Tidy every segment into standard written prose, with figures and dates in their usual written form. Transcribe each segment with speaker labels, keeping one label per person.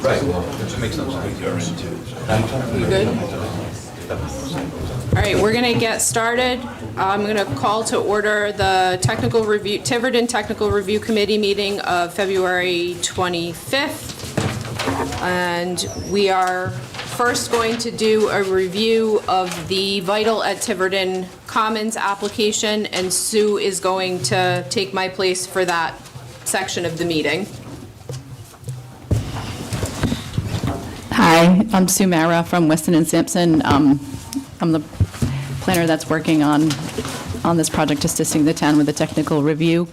Speaker 1: Right, well, it makes no sense.
Speaker 2: You good? All right, we're going to get started. I'm going to call to order the Tiverton Technical Review Committee meeting of February 25th. And we are first going to do a review of the Vital at Tiverton Commons application, and Sue is going to take my place for that section of the meeting.
Speaker 3: Hi, I'm Sue Mara from Weston and Sampson. I'm the planner that's working on this project, assisting the town with the technical review.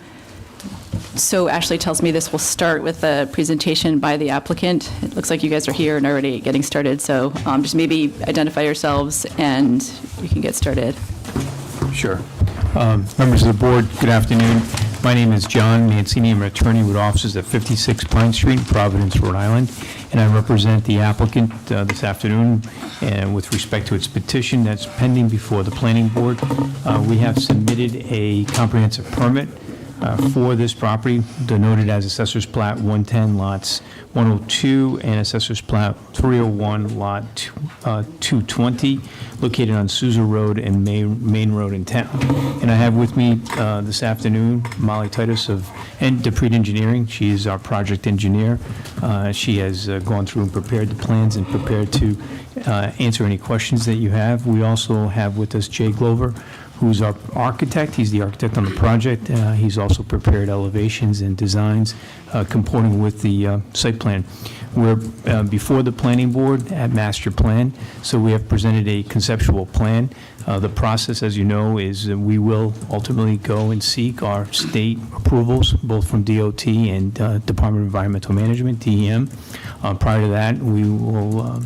Speaker 3: So Ashley tells me this will start with a presentation by the applicant. It looks like you guys are here and already getting started, so just maybe identify yourselves and you can get started.
Speaker 4: Sure. Members of the board, good afternoon. My name is John Mancini. I'm an attorney with offices at 56 Pine Street in Providence, Rhode Island, and I represent the applicant this afternoon with respect to its petition that's pending before the planning board. We have submitted a comprehensive permit for this property, denoted as Assessor's Plat 110, lots 102, and Assessor's Plat 301, lot 220, located on Sousa Road and Main Road in town. And I have with me this afternoon Molly Titus of Dupree Engineering. She is our project engineer. She has gone through and prepared the plans and prepared to answer any questions that you have. We also have with us Jay Glover, who's our architect. He's the architect on the project. He's also prepared elevations and designs comporting with the site plan. We're before the planning board at master plan, so we have presented a conceptual plan. The process, as you know, is we will ultimately go and seek our state approvals, both from DOT and Department of Environmental Management, DEM. Prior to that, we will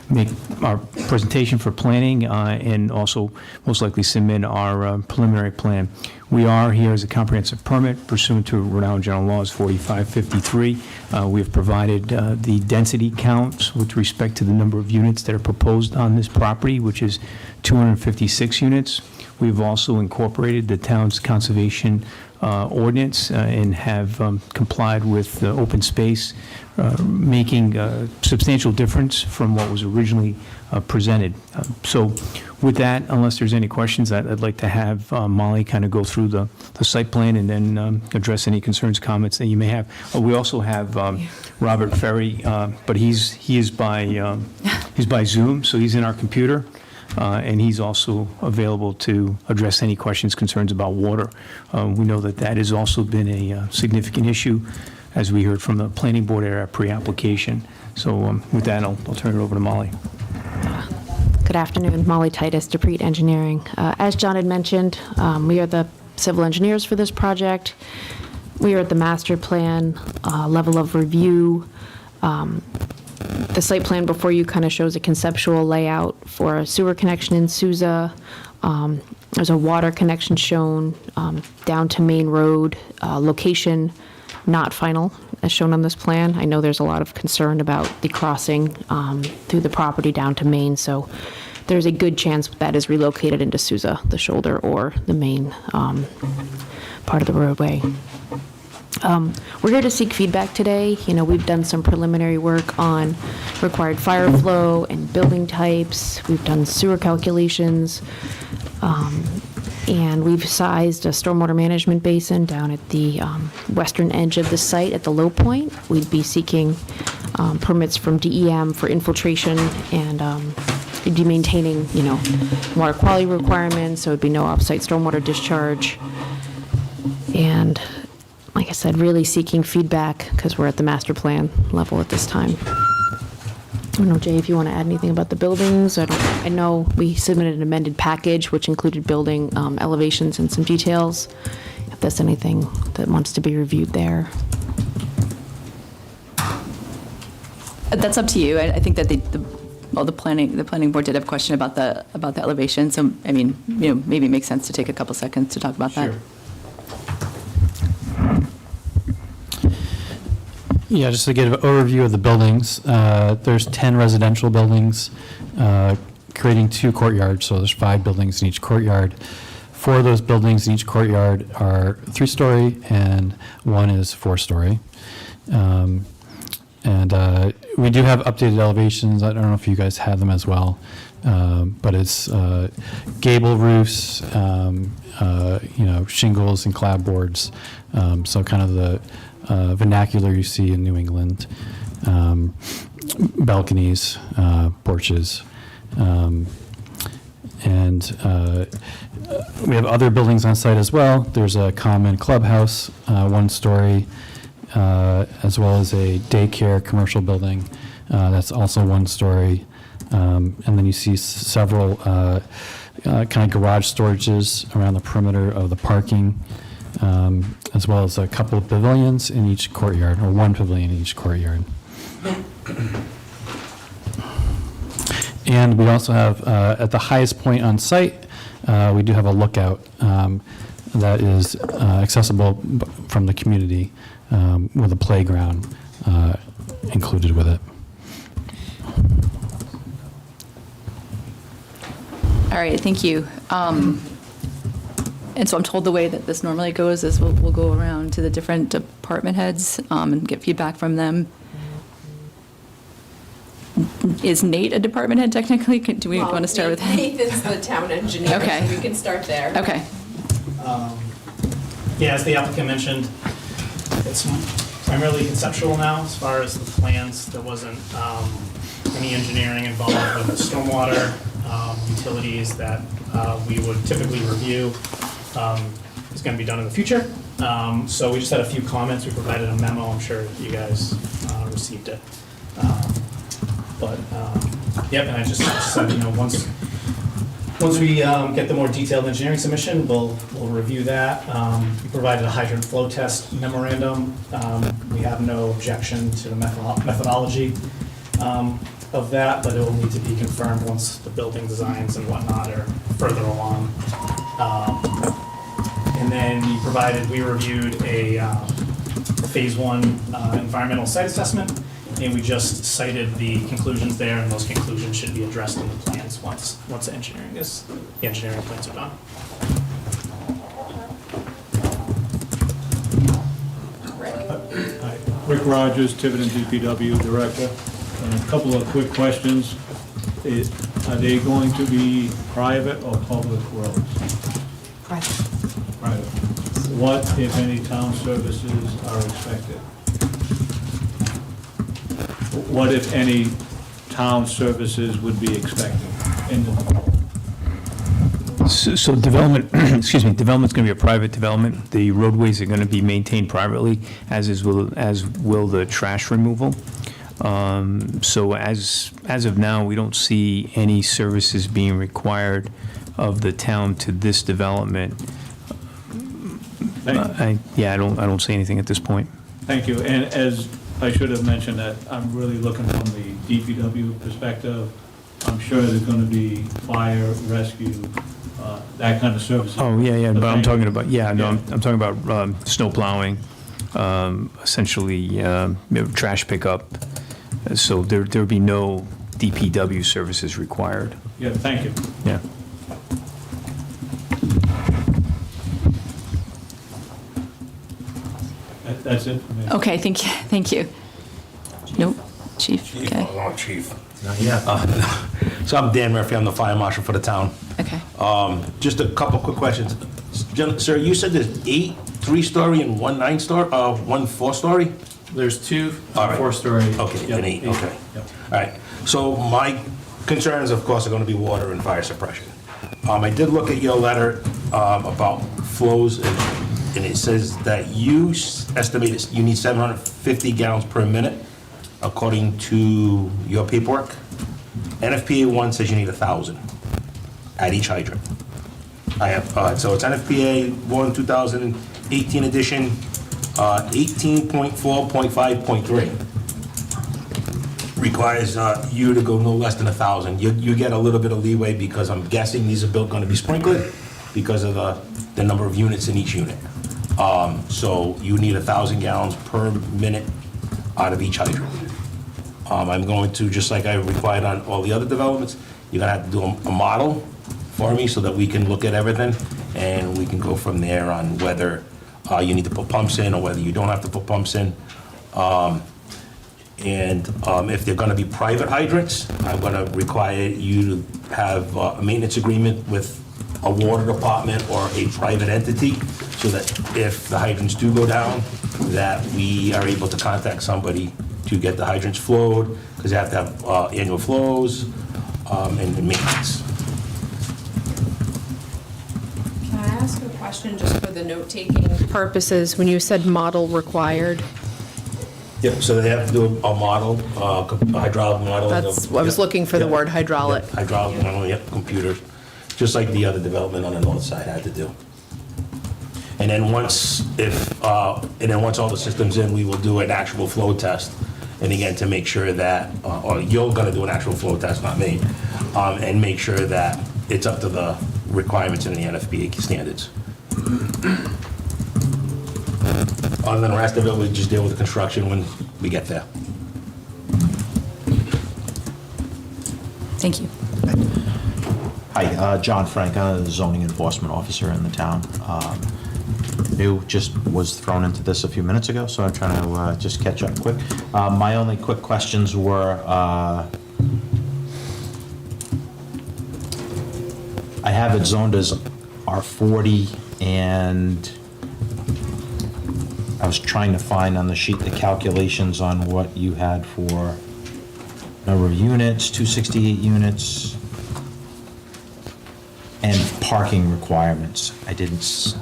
Speaker 4: make our presentation for planning and also most likely submit our preliminary plan. We are here as a comprehensive permit pursuant to Rhode Island General Laws 4553. We have provided the density counts with respect to the number of units that are proposed on this property, which is 256 units. We've also incorporated the town's conservation ordinance and have complied with open space, making a substantial difference from what was originally presented. So with that, unless there's any questions, I'd like to have Molly kind of go through the site plan and then address any concerns, comments that you may have. We also have Robert Ferry, but he is by Zoom, so he's in our computer. And he's also available to address any questions, concerns about water. We know that has also been a significant issue, as we heard from the planning board at our pre-application. So with that, I'll turn it over to Molly.
Speaker 5: Good afternoon, Molly Titus, Dupree Engineering. As John had mentioned, we are the civil engineers for this project. We are at the master plan level of review. The site plan before you kind of shows a conceptual layout for a sewer connection in Sousa. There's a water connection shown down to Main Road. Location not final, as shown on this plan. I know there's a lot of concern about the crossing through the property down to Main, so there's a good chance that is relocated into Sousa, the shoulder or the main part of the roadway. We're here to seek feedback today. You know, we've done some preliminary work on required fire flow and building types. We've done sewer calculations, and we've sized a stormwater management basin down at the western edge of the site at the low point. We'd be seeking permits from DEM for infiltration, and we'd be maintaining, you know, water quality requirements, so it'd be no off-site stormwater discharge. And like I said, really seeking feedback because we're at the master plan level at this time. I don't know, Jay, if you want to add anything about the buildings. I know we submitted an amended package which included building elevations and some details. If there's anything that wants to be reviewed there.
Speaker 3: That's up to you. I think that the planning board did have a question about the elevation. So I mean, you know, maybe it makes sense to take a couple seconds to talk about that.
Speaker 4: Sure.
Speaker 6: Yeah, just to give an overview of the buildings, there's 10 residential buildings creating 2 courtyards, so there's 5 buildings in each courtyard. 4 of those buildings in each courtyard are 3-story and 1 is 4-story. And we do have updated elevations. I don't know if you guys have them as well. But it's gable roofs, shingles and clapboards. So kind of the vernacular you see in New England. Balconies, porches. And we have other buildings on site as well. There's a common clubhouse, 1 story, as well as a daycare commercial building that's also 1 story. And then you see several kind of garage storages around the perimeter of the parking, as well as a couple of pavilions in each courtyard, or 1 pavilion in each courtyard. And we also have, at the highest point on site, we do have a lookout that is accessible from the community with a playground included with it.
Speaker 3: All right, thank you. And so I'm told the way that this normally goes is we'll go around to the different department heads and get feedback from them. Is Nate a department head technically? Do we want to start with him?
Speaker 2: Nathan's the town engineer,
Speaker 3: Okay.
Speaker 2: so we can start there.
Speaker 3: Okay.
Speaker 7: Yeah, as the applicant mentioned, it's primarily conceptual now as far as the plans. There wasn't any engineering involved with the stormwater utilities that we would typically review. It's going to be done in the future. So we just had a few comments. We provided a memo. I'm sure you guys received it. Yep, and I just said, once we get the more detailed engineering submission, we'll review that. We provided a hydrant flow test memorandum. We have no objection to the methodology of that, but it will need to be confirmed once the building designs and whatnot are further along. And then we reviewed a phase 1 environmental site assessment, and we just cited the conclusions there, and those conclusions should be addressed in the plans once the engineering plans are done.
Speaker 8: Hi, Rick Rogers, Tiverton DPW Director. A couple of quick questions. Are they going to be private or public roads?
Speaker 5: Private.
Speaker 8: Private. What, if any, town services are expected? What, if any, town services would be expected in the
Speaker 4: So development, development's going to be a private development. The roadways are going to be maintained privately, as will the trash removal. So as of now, we don't see any services being required of the town to this development. I don't see anything at this point.
Speaker 8: Thank you. And as I should have mentioned, that I'm really looking from the DPW perspective. I'm sure there's going to be fire, rescue, that kind of services.
Speaker 4: Oh, yeah, but I'm talking about,
Speaker 8: I'm
Speaker 4: I'm talking about snow plowing, essentially trash pickup. So there'll be no DPW services required.
Speaker 8: Yeah, thank you.
Speaker 4: Yeah.
Speaker 8: That's it for me.
Speaker 3: Okay, thank you. Nope, chief, okay,
Speaker 1: Chief. So I'm Dan Murphy, I'm the fire marshal for the town.
Speaker 3: okay.
Speaker 1: Just a couple quick questions. Sir, you said there's 8 3-story and 1 9-story, 1 4-story?
Speaker 6: There's 2
Speaker 1: All right.
Speaker 6: 4-story.
Speaker 1: Okay,
Speaker 6: Yep,
Speaker 1: and 8, okay.
Speaker 6: Yep.
Speaker 1: All right, so my concerns, of course, are gonna be water and fire suppression. I did look at your letter about flows, and it says that you estimate you need 750 gallons per minute, according to your paperwork. NFPA 1 says you need 1,000 at each hydrant. I have, so it's NFPA 1 2018 edition, 18.4.5.3. Requires you to go no less than 1,000. You get a little bit of leeway because I'm guessing these are gonna be sprinkled because of the number of units in each unit. So you need 1,000 gallons per minute out of each hydrant. I'm going to, just like I required on all the other developments, you're gonna have to do a model for me so that we can look at everything, and we can go from there on whether you need to put pumps in or whether you don't have to put pumps in. And if they're gonna be private hydrants, I'm gonna require you to have a maintenance agreement with a water department or a private entity, so that if the hydrants do go down, that we are able to contact somebody to get the hydrants flowed, because they have to have annual flows and maintenance.
Speaker 2: Can I ask a question just for the note-taking purposes? When you said model required,
Speaker 1: Yep, so they have to do a model, a hydraulic model.
Speaker 2: that's, I was
Speaker 1: Yep,
Speaker 2: looking for the
Speaker 1: yep,
Speaker 2: word hydraulic.
Speaker 1: yep, hydraulic model, yep, computer, just like the other development on the north side had to do. And then once all the systems in, we will do an actual flow test. And again, to make sure that, or you're gonna do an actual flow test, not me, and make sure that it's up to the requirements in the NFPA standards. Other than the rest of it, we just deal with the construction when we get there.
Speaker 3: Thank you.
Speaker 9: Hi, John Frank, I'm the zoning enforcement officer in the town. New, just was thrown into this a few minutes ago, so I'm trying to just catch up quick. My only quick questions were, I have it zoned as R40, and I was trying to find on the sheet the calculations on what you had for number of units, 268 units, and parking requirements. I didn't.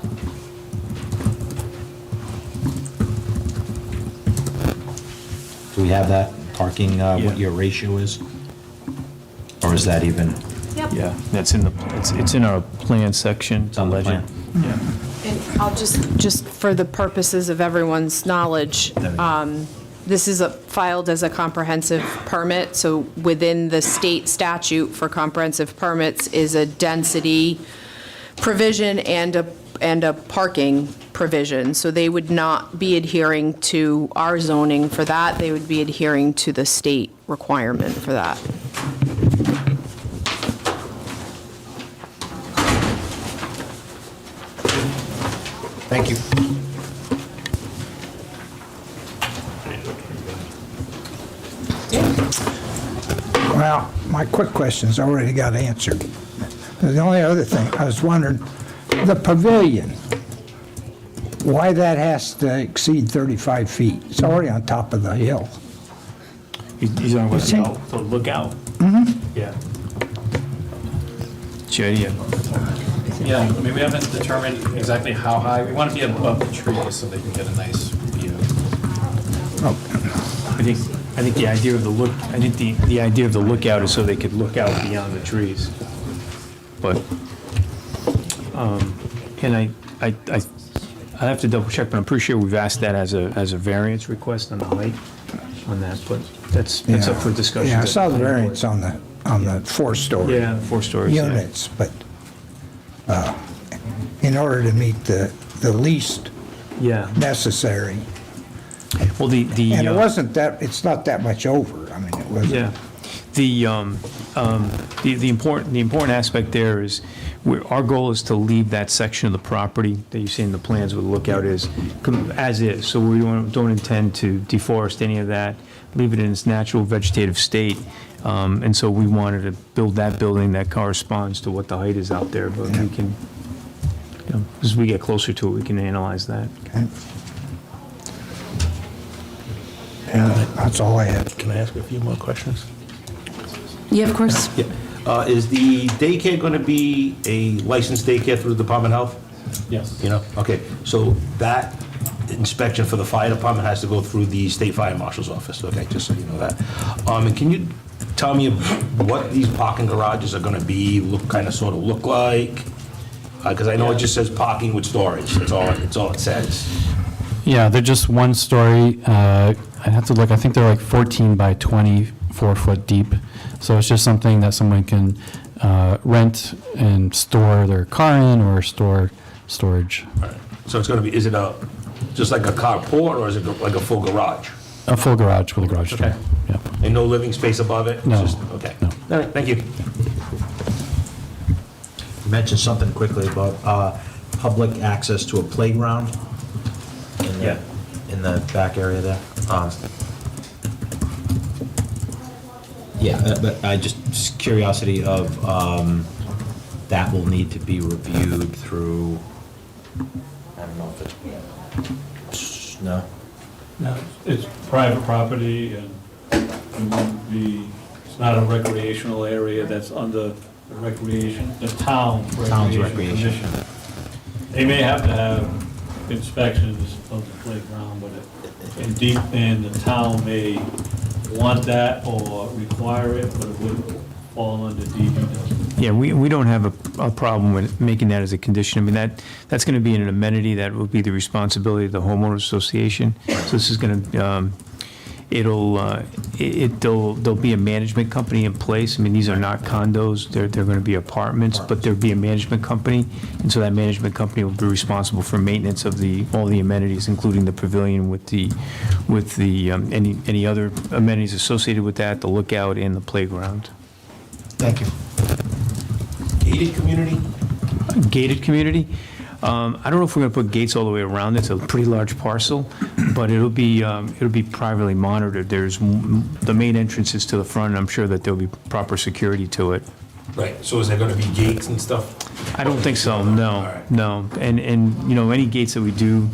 Speaker 9: Do we have that parking, what your ratio is? Or is that even?
Speaker 4: Yeah, that's in the, it's in our plan section. It's
Speaker 9: on the
Speaker 4: legend.
Speaker 9: plan.
Speaker 4: Yeah.
Speaker 2: And I'll just for the purposes of everyone's knowledge, this is filed as a comprehensive permit, so within the state statute for comprehensive permits is a density provision and a parking provision. So they would not be adhering to our zoning for that, they would be adhering to the state requirement for that.
Speaker 9: Thank you.
Speaker 10: Well, my quick questions already got answered. The only other thing, I was wondering, the pavilion, why that has to exceed 35 feet? It's already on top of the hill.
Speaker 4: He's on what's
Speaker 10: see-
Speaker 4: called the lookout. Mm-hmm. Yeah. Idea.
Speaker 6: Yeah, I mean, we haven't determined exactly how high. We want to be above the trees so they can get a nice view.
Speaker 4: I think the idea of the idea of the lookout is so they could look out beyond the trees. But, and I have to double check, but I'm pretty sure we've asked that as a variance request on the height on that, but that's up for discussion.
Speaker 10: Yeah, I saw the variance on the four-story
Speaker 4: Yeah, 4 stories. yeah.
Speaker 10: units, but in order to meet the least
Speaker 4: Yeah,
Speaker 10: necessary,
Speaker 4: well, the.
Speaker 10: and it wasn't that, it's not that much over, I mean, it wasn't.
Speaker 4: Yeah. The important aspect there is, our goal is to leave that section of the property that you see in the plans with the lookout as is. So we don't intend to deforest any of that, leave it in its natural vegetative state. And so we wanted to build that building that corresponds to what the height is out there, but we can, as we get closer to it, we can analyze that.
Speaker 10: Okay. Yeah, that's all I had.
Speaker 1: Can I ask a few more questions?
Speaker 3: Yeah, of course.
Speaker 1: Yeah. Is the daycare going to be a licensed daycare through the Department of Health?
Speaker 6: Yes.
Speaker 1: You know, okay, so that inspection for the fire department has to go through the state fire marshal's office, okay, just so you know that. And can you tell me what these parking garages are going to be, sort of look like? Because I know it just says parking with storage, that's all it says.
Speaker 6: Yeah, they're just one story. I'd have to look, I think they're like 14 by 24 foot deep. So it's just something that someone can rent and store their car in or store storage.
Speaker 1: So it's going to be, is it just like a carport, or is it like a full garage?
Speaker 6: A full garage with a garage door.
Speaker 1: Okay.
Speaker 6: Yeah.
Speaker 1: And no living space above it? It's
Speaker 6: No.
Speaker 1: just- Okay.
Speaker 6: No.
Speaker 1: All right, thank you.
Speaker 9: You mentioned something quickly about public access to a playground in the back area there. Yeah, but I just curiosity of, that will need to be reviewed through, I don't know if it's, no?
Speaker 8: No, it's private property, and it won't be, it's not a recreational area that's under the recreation, the town
Speaker 9: Town's
Speaker 8: recreation
Speaker 9: recreation.
Speaker 8: commission. They may have to have inspections of the playground, but and the town may want that or require it, but it would fall under DPW.
Speaker 4: Yeah, we don't have a problem with making that as a condition. I mean, that's going to be an amenity that will be the responsibility of the homeowners association. So this is going to, there'll be a management company in place. I mean, these are not condos, they're going to be apartments, but there'll be a management company. And so that management company will be responsible for maintenance of all the amenities, including the pavilion with any other amenities associated with that, the lookout and the playground.
Speaker 1: Thank you. Gated community?
Speaker 4: Gated community. I don't know if we're going to put gates all the way around. It's a pretty large parcel, but it'll be privately monitored. The main entrance is to the front, and I'm sure that there'll be proper security to it.
Speaker 1: Right, so is there gonna be gates and stuff?
Speaker 4: I don't think so, no,
Speaker 1: All right.
Speaker 4: no. And, any gates that we do,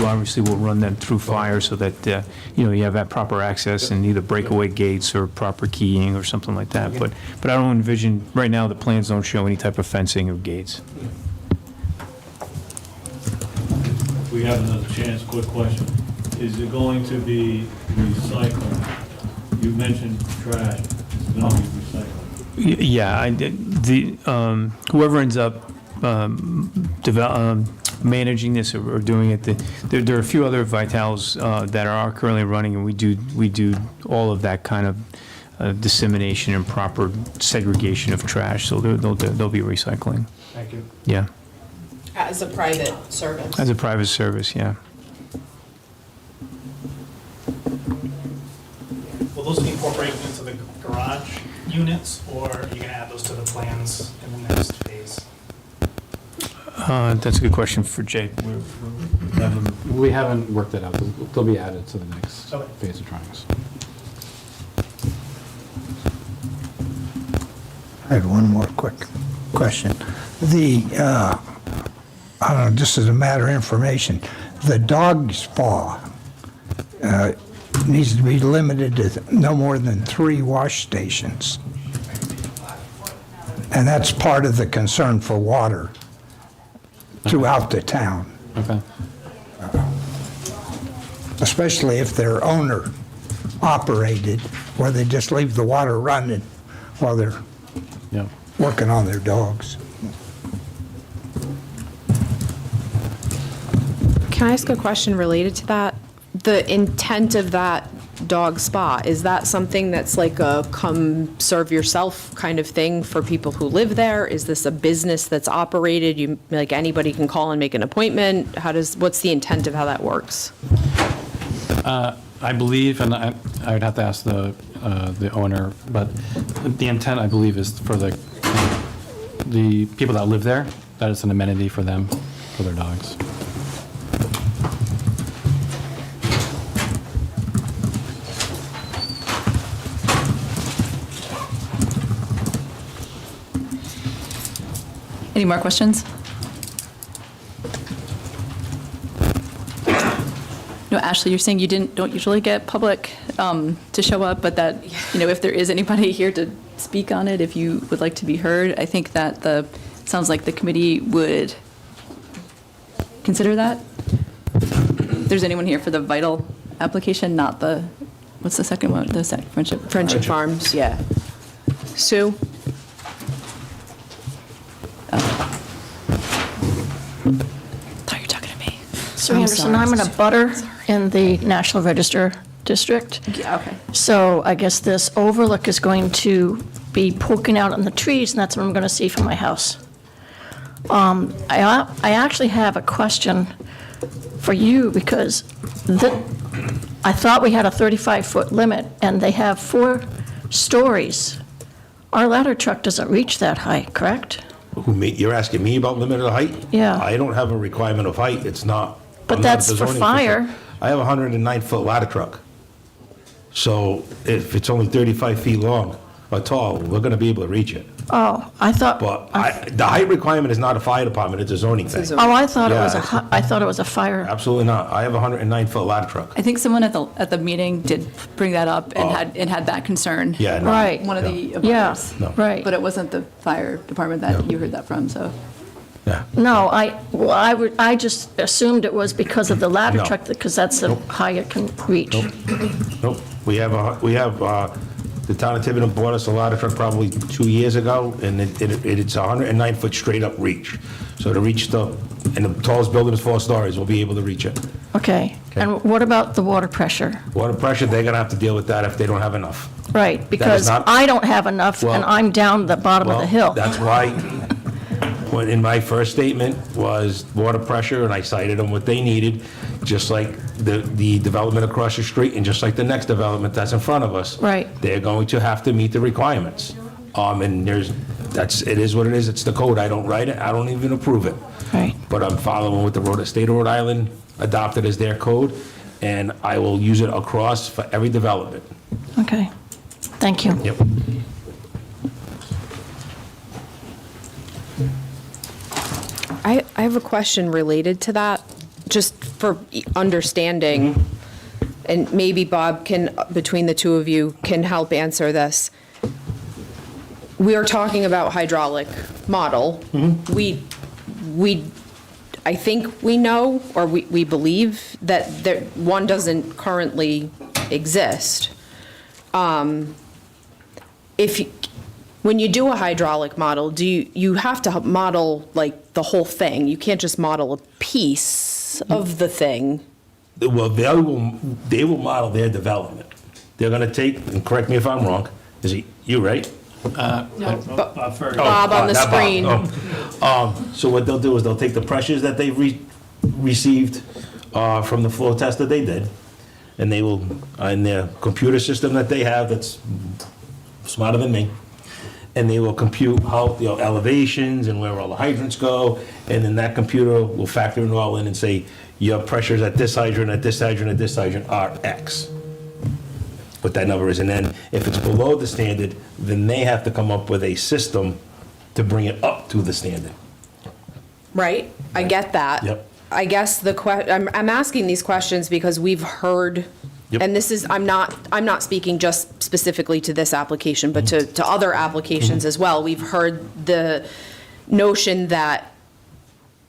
Speaker 4: obviously we'll run them through fire so that, you have that proper access and either breakaway gates or proper keying or something like that. But I don't envision, right now, the plans don't show any type of fencing or gates.
Speaker 8: If we have another chance, quick question. Is it going to be recycled? You mentioned trash. Is it going to be recycled?
Speaker 4: Yeah, whoever ends up managing this or doing it, there are a few other Vitals that are currently running, and we do all of that kind of dissemination and proper segregation of trash, so they'll be recycling.
Speaker 8: Thank you.
Speaker 4: Yeah,
Speaker 2: As a private service.
Speaker 4: as a private service, yeah.
Speaker 7: Will those be incorporated into the garage units, or are you gonna add those to the plans in the next phase?
Speaker 4: That's a good question for Jay.
Speaker 6: We haven't worked it out. They'll be added to the next
Speaker 7: Okay.
Speaker 6: phase of drawings.
Speaker 10: I had one more quick question. I don't know, just as a matter of information, the dog spa needs to be limited to no more than 3 wash stations. And that's part of the concern for water throughout the town,
Speaker 6: Okay.
Speaker 10: especially if they're owner-operated, where they just leave the water running while they're
Speaker 6: Yeah.
Speaker 10: working on their dogs.
Speaker 2: Can I ask a question related to that? The intent of that dog spa, is that something that's like a come serve yourself kind of thing for people who live there? Is this a business that's operated, like anybody can call and make an appointment? What's the intent of how that works?
Speaker 6: I believe, and I would have to ask the owner, but the intent, I believe, is for the people that live there, that it's an amenity for them, for their dogs.
Speaker 3: Any more questions? No, Ashley, you're saying you don't usually get public to show up, but that, if there is anybody here to speak on it, if you would like to be heard, I think that sounds like the committee would consider that. If there's anyone here for the Vital application, not what's the second one? Friendship?
Speaker 2: Friendship Farms, yeah. Sue?
Speaker 3: Thought you were talking to me.
Speaker 11: Sue Anderson, I'm in a butter in the National Register District.
Speaker 3: Yeah, okay.
Speaker 11: So I guess this overlook is going to be poking out on the trees, and that's what I'm going to see from my house. I actually have a question for you, because I thought we had a 35-foot limit, and they have 4 stories. Our ladder truck doesn't reach that height, correct?
Speaker 1: You're asking me about limit of height?
Speaker 11: Yeah.
Speaker 1: I don't have a requirement of height, it's not.
Speaker 11: But
Speaker 1: I'm not
Speaker 11: that's
Speaker 1: the
Speaker 11: for
Speaker 1: zoning
Speaker 11: fire.
Speaker 1: official. I have a 109-foot ladder truck. So if it's only 35 feet long or tall, we're going to be able to reach it.
Speaker 11: Oh, I thought,
Speaker 1: But the height requirement is not a fire department, it's a zoning thing.
Speaker 11: oh, I thought it was
Speaker 1: Yeah.
Speaker 11: I thought it was a fire.
Speaker 1: Absolutely not. I have a 109-foot ladder truck.
Speaker 3: I think someone at the meeting did bring that up and had that concern.
Speaker 1: Yeah, no.
Speaker 11: Right.
Speaker 3: One of the
Speaker 11: Yeah,
Speaker 3: abutters.
Speaker 1: No.
Speaker 11: right.
Speaker 3: But it wasn't the fire department that you heard that from, so.
Speaker 1: Yeah.
Speaker 11: No, I just assumed it was because of the ladder
Speaker 1: No.
Speaker 11: truck, because that's the high it can reach.
Speaker 1: Nope. We have, the town of Tiverton bought us a ladder truck probably 2 years ago, and it's a 109-foot straight-up reach. So to reach and the tallest building is 4 stories, we'll be able to reach it.
Speaker 11: Okay, and what about the water pressure?
Speaker 1: Water pressure, they're gonna have to deal with that if they don't have enough.
Speaker 11: Right, because
Speaker 1: not-
Speaker 11: I don't have enough, and
Speaker 1: Well-
Speaker 11: I'm down the bottom of the hill.
Speaker 1: That's why, when in my first statement was water pressure, and I cited them what they needed, just like the development across the street, and just like the next development that's in front of us.
Speaker 11: Right.
Speaker 1: They're going to have to meet the requirements. And it is what it is, it's the code, I don't write it, I don't even approve it.
Speaker 11: Right.
Speaker 1: But I'm following what the state of Rhode Island adopted as their code, and I will use it across for every development.
Speaker 11: Okay, thank you.
Speaker 1: Yep.
Speaker 2: I have a question related to that, just for understanding, and maybe Bob can, between the two of you, can help answer this. We are talking about hydraulic model. I think we know, or we believe that one doesn't currently exist. When you do a hydraulic model, you have to model like the whole thing? You can't just model a piece of the thing.
Speaker 1: Well, they will model their development. They're gonna take, and correct me if I'm wrong, is it you, right?
Speaker 8: Bob Ferguson.
Speaker 2: Bob on the
Speaker 1: Not Bob,
Speaker 2: screen.
Speaker 1: So what they'll do is they'll take the pressures that they've received from the flow test that they did, and they will, in their computer system that they have that's smarter than me, and they will compute how, elevations and where all the hydrants go, and then that computer will factor it all in and say, your pressures at this hydrant, at this hydrant, at this hydrant are X. What that number is, and then if it's below the standard, then they have to come up with a system to bring it up to the standard.
Speaker 2: Right, I get that.
Speaker 1: Yep.
Speaker 2: I guess I'm asking these questions because we've heard,
Speaker 1: Yep.
Speaker 2: and this is, I'm not speaking just specifically to this application, but to other applications as well. We've heard the notion that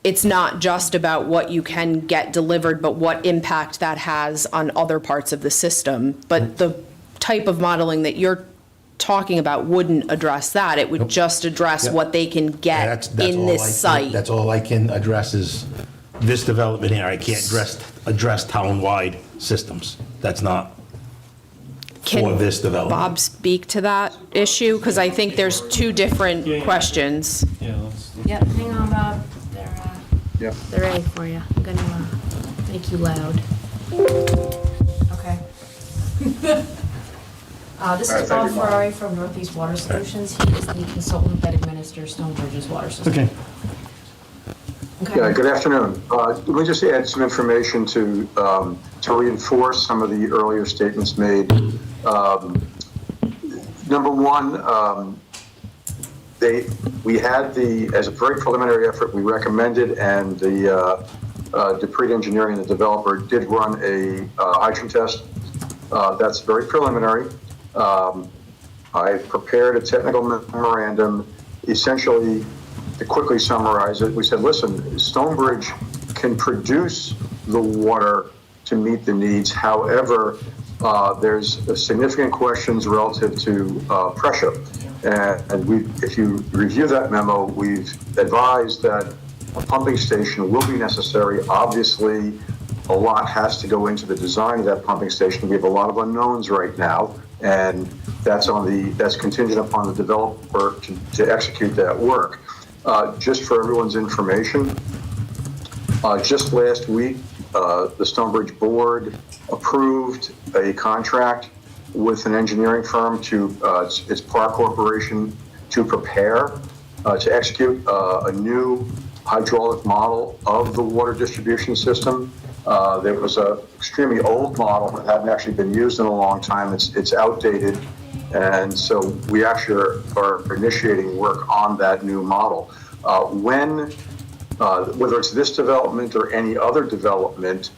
Speaker 2: it's not just about what you can get delivered, but what impact that has on other parts of the system. But the type of modeling that you're talking about wouldn't address that. It would just address
Speaker 1: Yep.
Speaker 2: what they can
Speaker 1: And
Speaker 2: get in this site.
Speaker 1: That's all I can address is this development here. I can't address town-wide systems. That's not for this development.
Speaker 2: Bob speak to that issue? Because I think there's two different questions.
Speaker 8: Yeah, let's,
Speaker 5: Yep, hang on, Bob. They're ready for you. I'm gonna make you loud. Okay. This is Bob Ferrari from Northeast Water Solutions. He is the consultant that administers Stonebridge's water system.
Speaker 1: Okay.
Speaker 12: Yeah, good afternoon. Let me just add some information to reinforce some of the earlier statements made. Number one, we had as a very preliminary effort, we recommended, and the Dupree Engineering, the developer, did run a hydrant test. That's very preliminary. I prepared a technical memorandum, essentially, to quickly summarize it. We said, listen, Stonebridge can produce the water to meet the needs. However, there's significant questions relative to pressure. And if you review that memo, we've advised that a pumping station will be necessary. Obviously, a lot has to go into the design of that pumping station. We have a lot of unknowns right now, and that's contingent upon the developer to execute that work. Just for everyone's information, just last week, the Stonebridge board approved a contract with an engineering firm it's Par Corporation, to prepare, to execute a new hydraulic model of the water distribution system. There was a extremely old model that hadn't actually been used in a long time. It's outdated. And so we actually are initiating work on that new model. Whether it's this development or any other development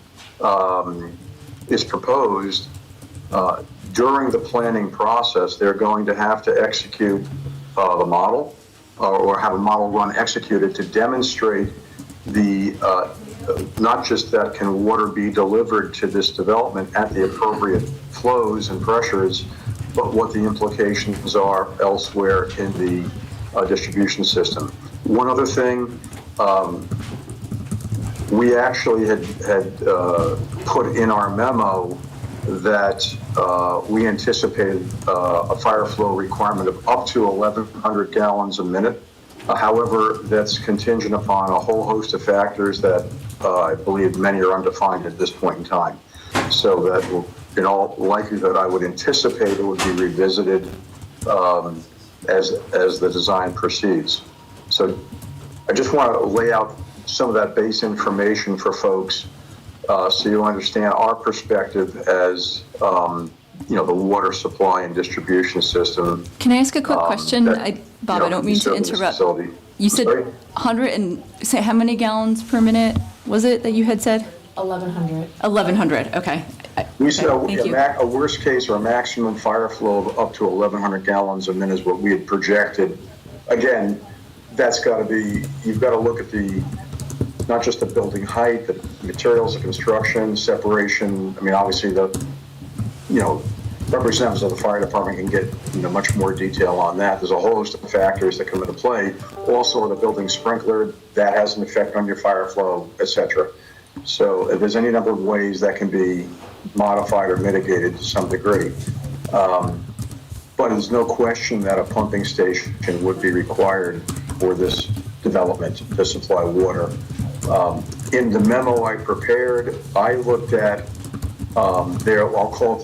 Speaker 12: is proposed, during the planning process, they're going to have to execute the model or have a model run executed to demonstrate not just that can water be delivered to this development at the appropriate flows and pressures, but what the implications are elsewhere in the distribution system. One other thing, we actually had put in our memo that we anticipated a fire flow requirement of up to 1,100 gallons a minute. However, that's contingent upon a whole host of factors that I believe many are undefined at this point in time. So that in all likelihood, I would anticipate it would be revisited as the design proceeds. So I just want to lay out some of that base information for folks so you understand our perspective as the water supply and distribution system.
Speaker 3: Can I ask a quick question? Bob, I don't mean to
Speaker 12: serving this
Speaker 3: interrupt.
Speaker 12: facility.
Speaker 3: You said
Speaker 12: Sorry?
Speaker 3: 100 and, say, how many gallons per minute was it that you had said?
Speaker 5: 1,100.
Speaker 3: 1,100, okay.
Speaker 12: We said
Speaker 3: Thank you.
Speaker 12: a worst case or a maximum fire flow of up to 1,100 gallons a minute is what we had projected. Again, that's got to be, you've got to look at not just the building height, the materials of construction, separation. I mean, obviously representatives of the fire department can get much more detail on that. There's a whole host of factors that come into play. Also, the building sprinkler, that has an effect on your fire flow, etc. So if there's any number of ways that can be modified or mitigated to some degree. But there's no question that a pumping station would be required for this development to supply water. In the memo I prepared, I looked at I'll call it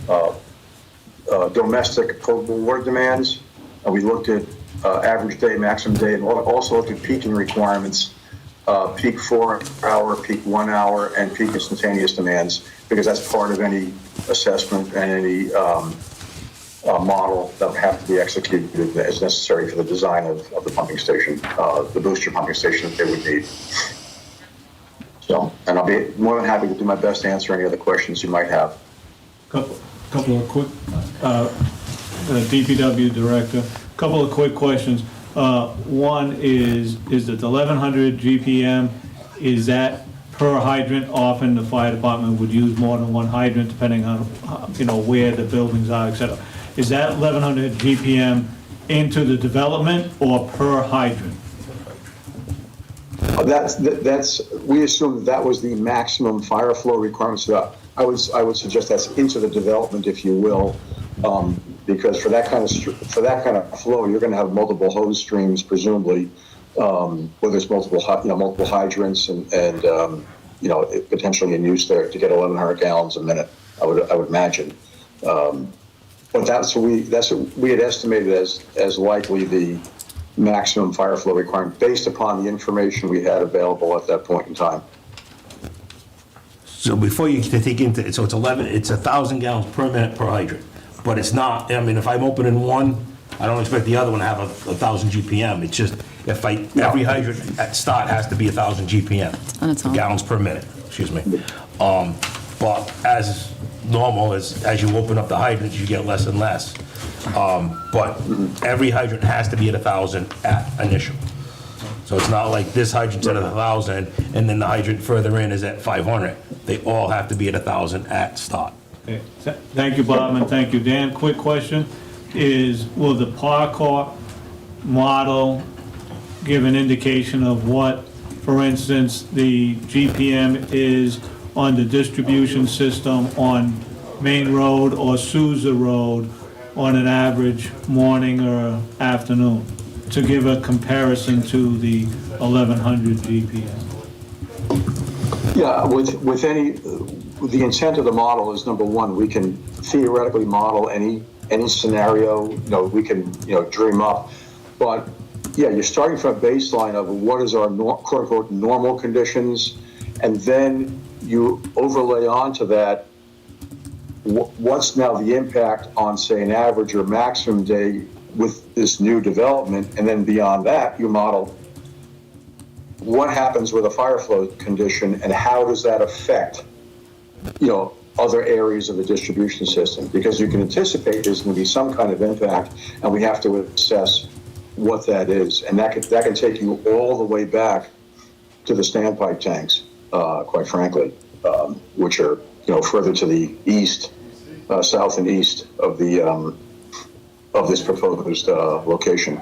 Speaker 12: the domestic potable water demands. We looked at average day, maximum day, and also looked at peaking requirements, peak 4 hour, peak 1 hour, and peak instantaneous demands, because that's part of any assessment and any model that would have to be executed as necessary for the design of the pumping station, the booster pumping station that they would need. So, and I'll be more than happy to do my best to answer any other questions you might have.
Speaker 8: Couple of quick, DPW director, couple of quick questions. One is that the 1,100 GPM, is that per hydrant? Often the fire department would use more than one hydrant depending on, where the buildings are, et cetera. Is that 1,100 GPM into the development or per hydrant?
Speaker 12: We assumed that was the maximum fire flow requirement. So I would suggest that's into the development, if you will, because for that kind of flow, you're going to have multiple hose streams, presumably, where there's multiple hydrants and potentially in use there to get 1,100 gallons a minute. I would imagine. But that's what we had estimated as likely the maximum fire flow requirement based upon the information we had available at that point in time.
Speaker 1: So before you take into it, so it's 1,000 gallons per minute per hydrant. But it's not, I mean, if I'm opening one, I don't expect the other one to have 1,000 GPM. It's just, every hydrant at start has to be 1,000 GPM.
Speaker 3: On its own.
Speaker 1: Gallons per minute, excuse me. But as normal, as you open up the hydrants, you get less and less. But every hydrant has to be at 1,000 at initial. So it's not like this hydrant's at 1,000 and then the hydrant further in is at 500. They all have to be at 1,000 at start.
Speaker 8: Okay. Thank you, Bob, and thank you, Dan. Quick question is, will the Parkour model give an indication of what, for instance, the GPM is on the distribution system on Main Road or Sousa Road on an average morning or afternoon, to give a comparison to the 1,100 GPM?
Speaker 12: Yeah, the intent of the model is, number one, we can theoretically model any scenario, we can, dream up. But yeah, you're starting from a baseline of what is our quote unquote normal conditions, And then you overlay onto that what's now the impact on, say, an average or maximum day with this new development, and then beyond that, you model what happens with a fire flow condition and how does that affect, other areas of the distribution system, because you can anticipate there's going to be some kind of impact, and we have to assess what that is, and that can take you all the way back to the standpipe tanks, quite frankly, which are further to the east, south and east of the of this proposed location.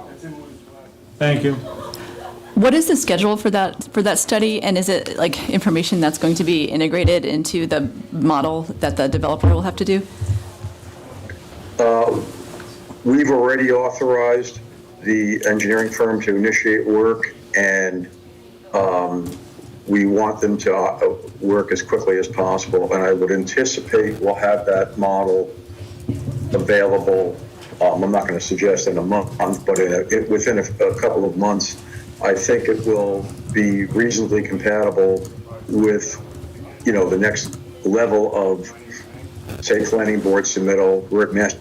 Speaker 8: Thank you.
Speaker 3: What is the schedule for that study, and is it like information that's going to be integrated into the model that the developer will have to do?
Speaker 12: We've already authorized the engineering firm to initiate work, and we want them to work as quickly as possible, and I would anticipate we'll have that model available, I'm not going to suggest in a month, but within a couple of months. I think it will be reasonably compatible with, the next level of, say, planning board submittal.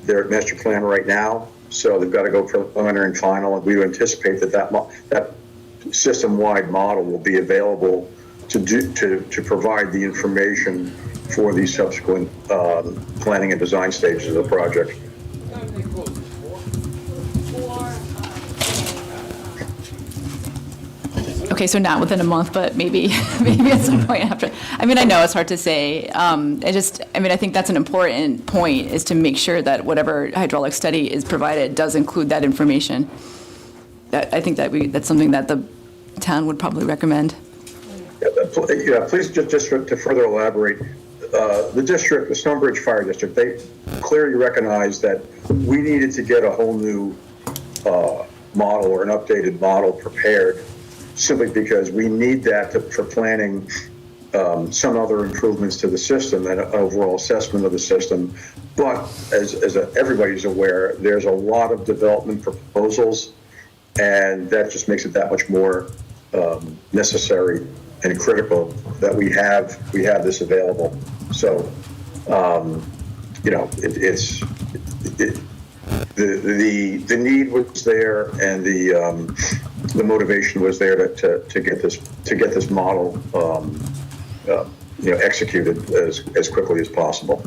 Speaker 12: They're at master plan right now, so they've got to go preliminary and final, and we would anticipate that system-wide model will be available to provide the information for the subsequent planning and design stages of the project.
Speaker 3: Okay, so not within a month, but maybe at some point after. I mean, I know it's hard to say. I think that's an important point, is to make sure that whatever hydraulic study is provided does include that information. I think that's something that the town would probably recommend.
Speaker 12: Yeah, please, just to further elaborate, the district, the Stonebridge Fire District, they clearly recognize that we needed to get a whole new model or an updated model prepared, simply because we need that for planning some other improvements to the system and an overall assessment of the system. But as everybody's aware, there's a lot of development proposals, and that just makes it that much more necessary and critical that we have this available. So, the need was there, and the motivation was there to get this model executed as quickly as possible.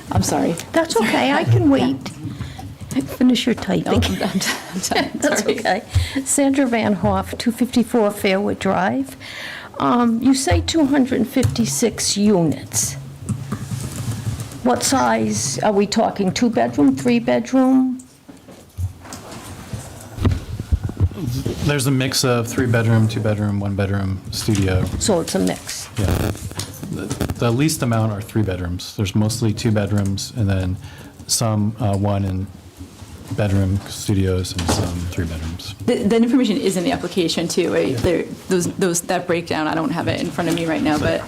Speaker 3: I'm sorry.
Speaker 11: That's okay, I can wait. Finish your typing.
Speaker 3: I'm done.
Speaker 11: That's
Speaker 3: Sorry.
Speaker 11: okay. Sandra Van Hoff, 254 Fairwood Drive. You say 256 units. What size, are we talking, 2-bedroom, 3-bedroom?
Speaker 6: There's a mix of 3-bedroom, 2-bedroom, 1-bedroom, studio.
Speaker 11: So it's a mix.
Speaker 6: Yeah. The least amount are 3 bedrooms. There's mostly 2 bedrooms, and then some 1-bedroom studios and some 3 bedrooms.
Speaker 3: The information is in the application too, right? That breakdown, I don't have it in front of me right now, but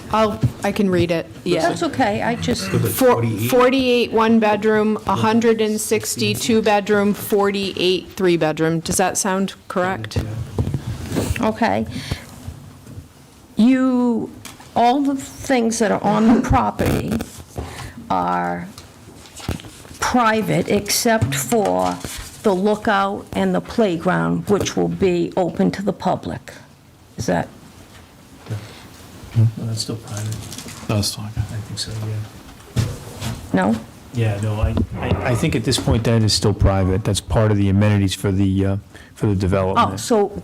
Speaker 2: I can read it.
Speaker 3: yeah.
Speaker 11: That's okay, I just,
Speaker 2: 48 one-bedroom, 160 two-bedroom, 48 three-bedroom. Does that sound correct?
Speaker 11: okay. All the things that are on the property are private except for the lookout and the playground, which will be open to the public. Is that,
Speaker 4: That's still private.
Speaker 6: That's fine.
Speaker 4: I think so, yeah.
Speaker 11: no?
Speaker 4: Yeah, no, I think at this point that is still private. That's part of the amenities for the development.
Speaker 11: Oh, so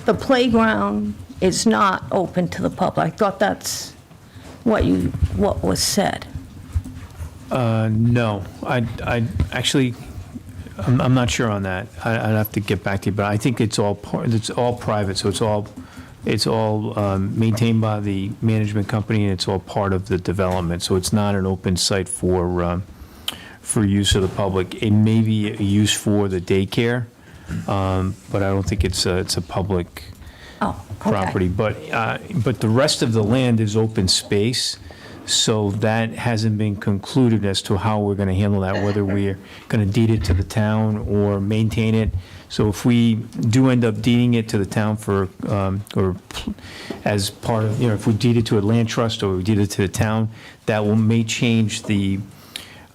Speaker 11: the playground is not open to the public? I thought that's what was said.
Speaker 4: No, I'm not sure on that. I'd have to get back to you, but I think it's all private, so it's all maintained by the management company, and it's all part of the development, so it's not an open site for use of the public. It may be a use for the daycare, but I don't think it's a public
Speaker 11: Oh, okay.
Speaker 4: property. But the rest of the land is open space, So that hasn't been concluded as to how we're going to handle that, whether we're going to deed it to the town or maintain it. So if we do end up deeding it to the town for, or as part of, if we deed it to a land trust or we deed it to the town, that may change the,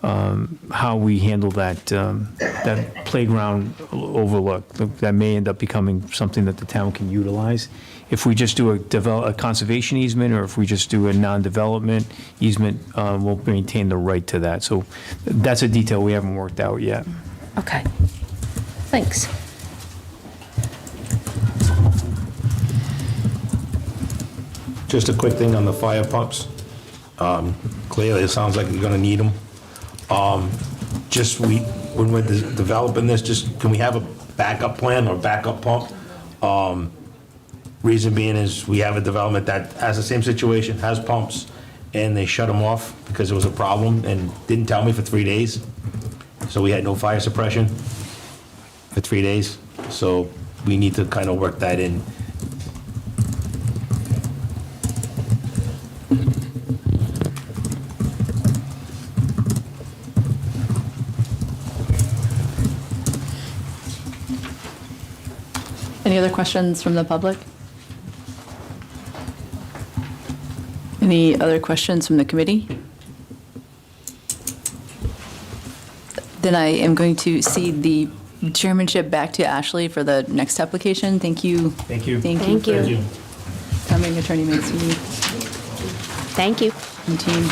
Speaker 4: how we handle that, that playground overlook. That may end up becoming something that the town can utilize. If we just do a conservation easement, or if we just do a non-development easement, we'll maintain the right to that. So that's a detail we haven't worked out yet.
Speaker 11: Okay. Thanks.
Speaker 1: Just a quick thing on the fire pumps. Clearly, it sounds like you're gonna need them. When we're developing this, just, can we have a backup plan or backup pump? Reason being is we have a development that has the same situation, has pumps, and they shut them off because there was a problem and didn't tell me for 3 days. So we had no fire suppression for 3 days. So we need to kind of work that in.
Speaker 3: Any other questions from the public? Any other questions from the committee? Then I am going to cede the chairmanship back to Ashley for the next application. Thank you.
Speaker 4: Thank you.
Speaker 3: Thank you.
Speaker 5: Thank you.
Speaker 3: for coming, Attorney Mancini
Speaker 5: Thank you.
Speaker 3: and team.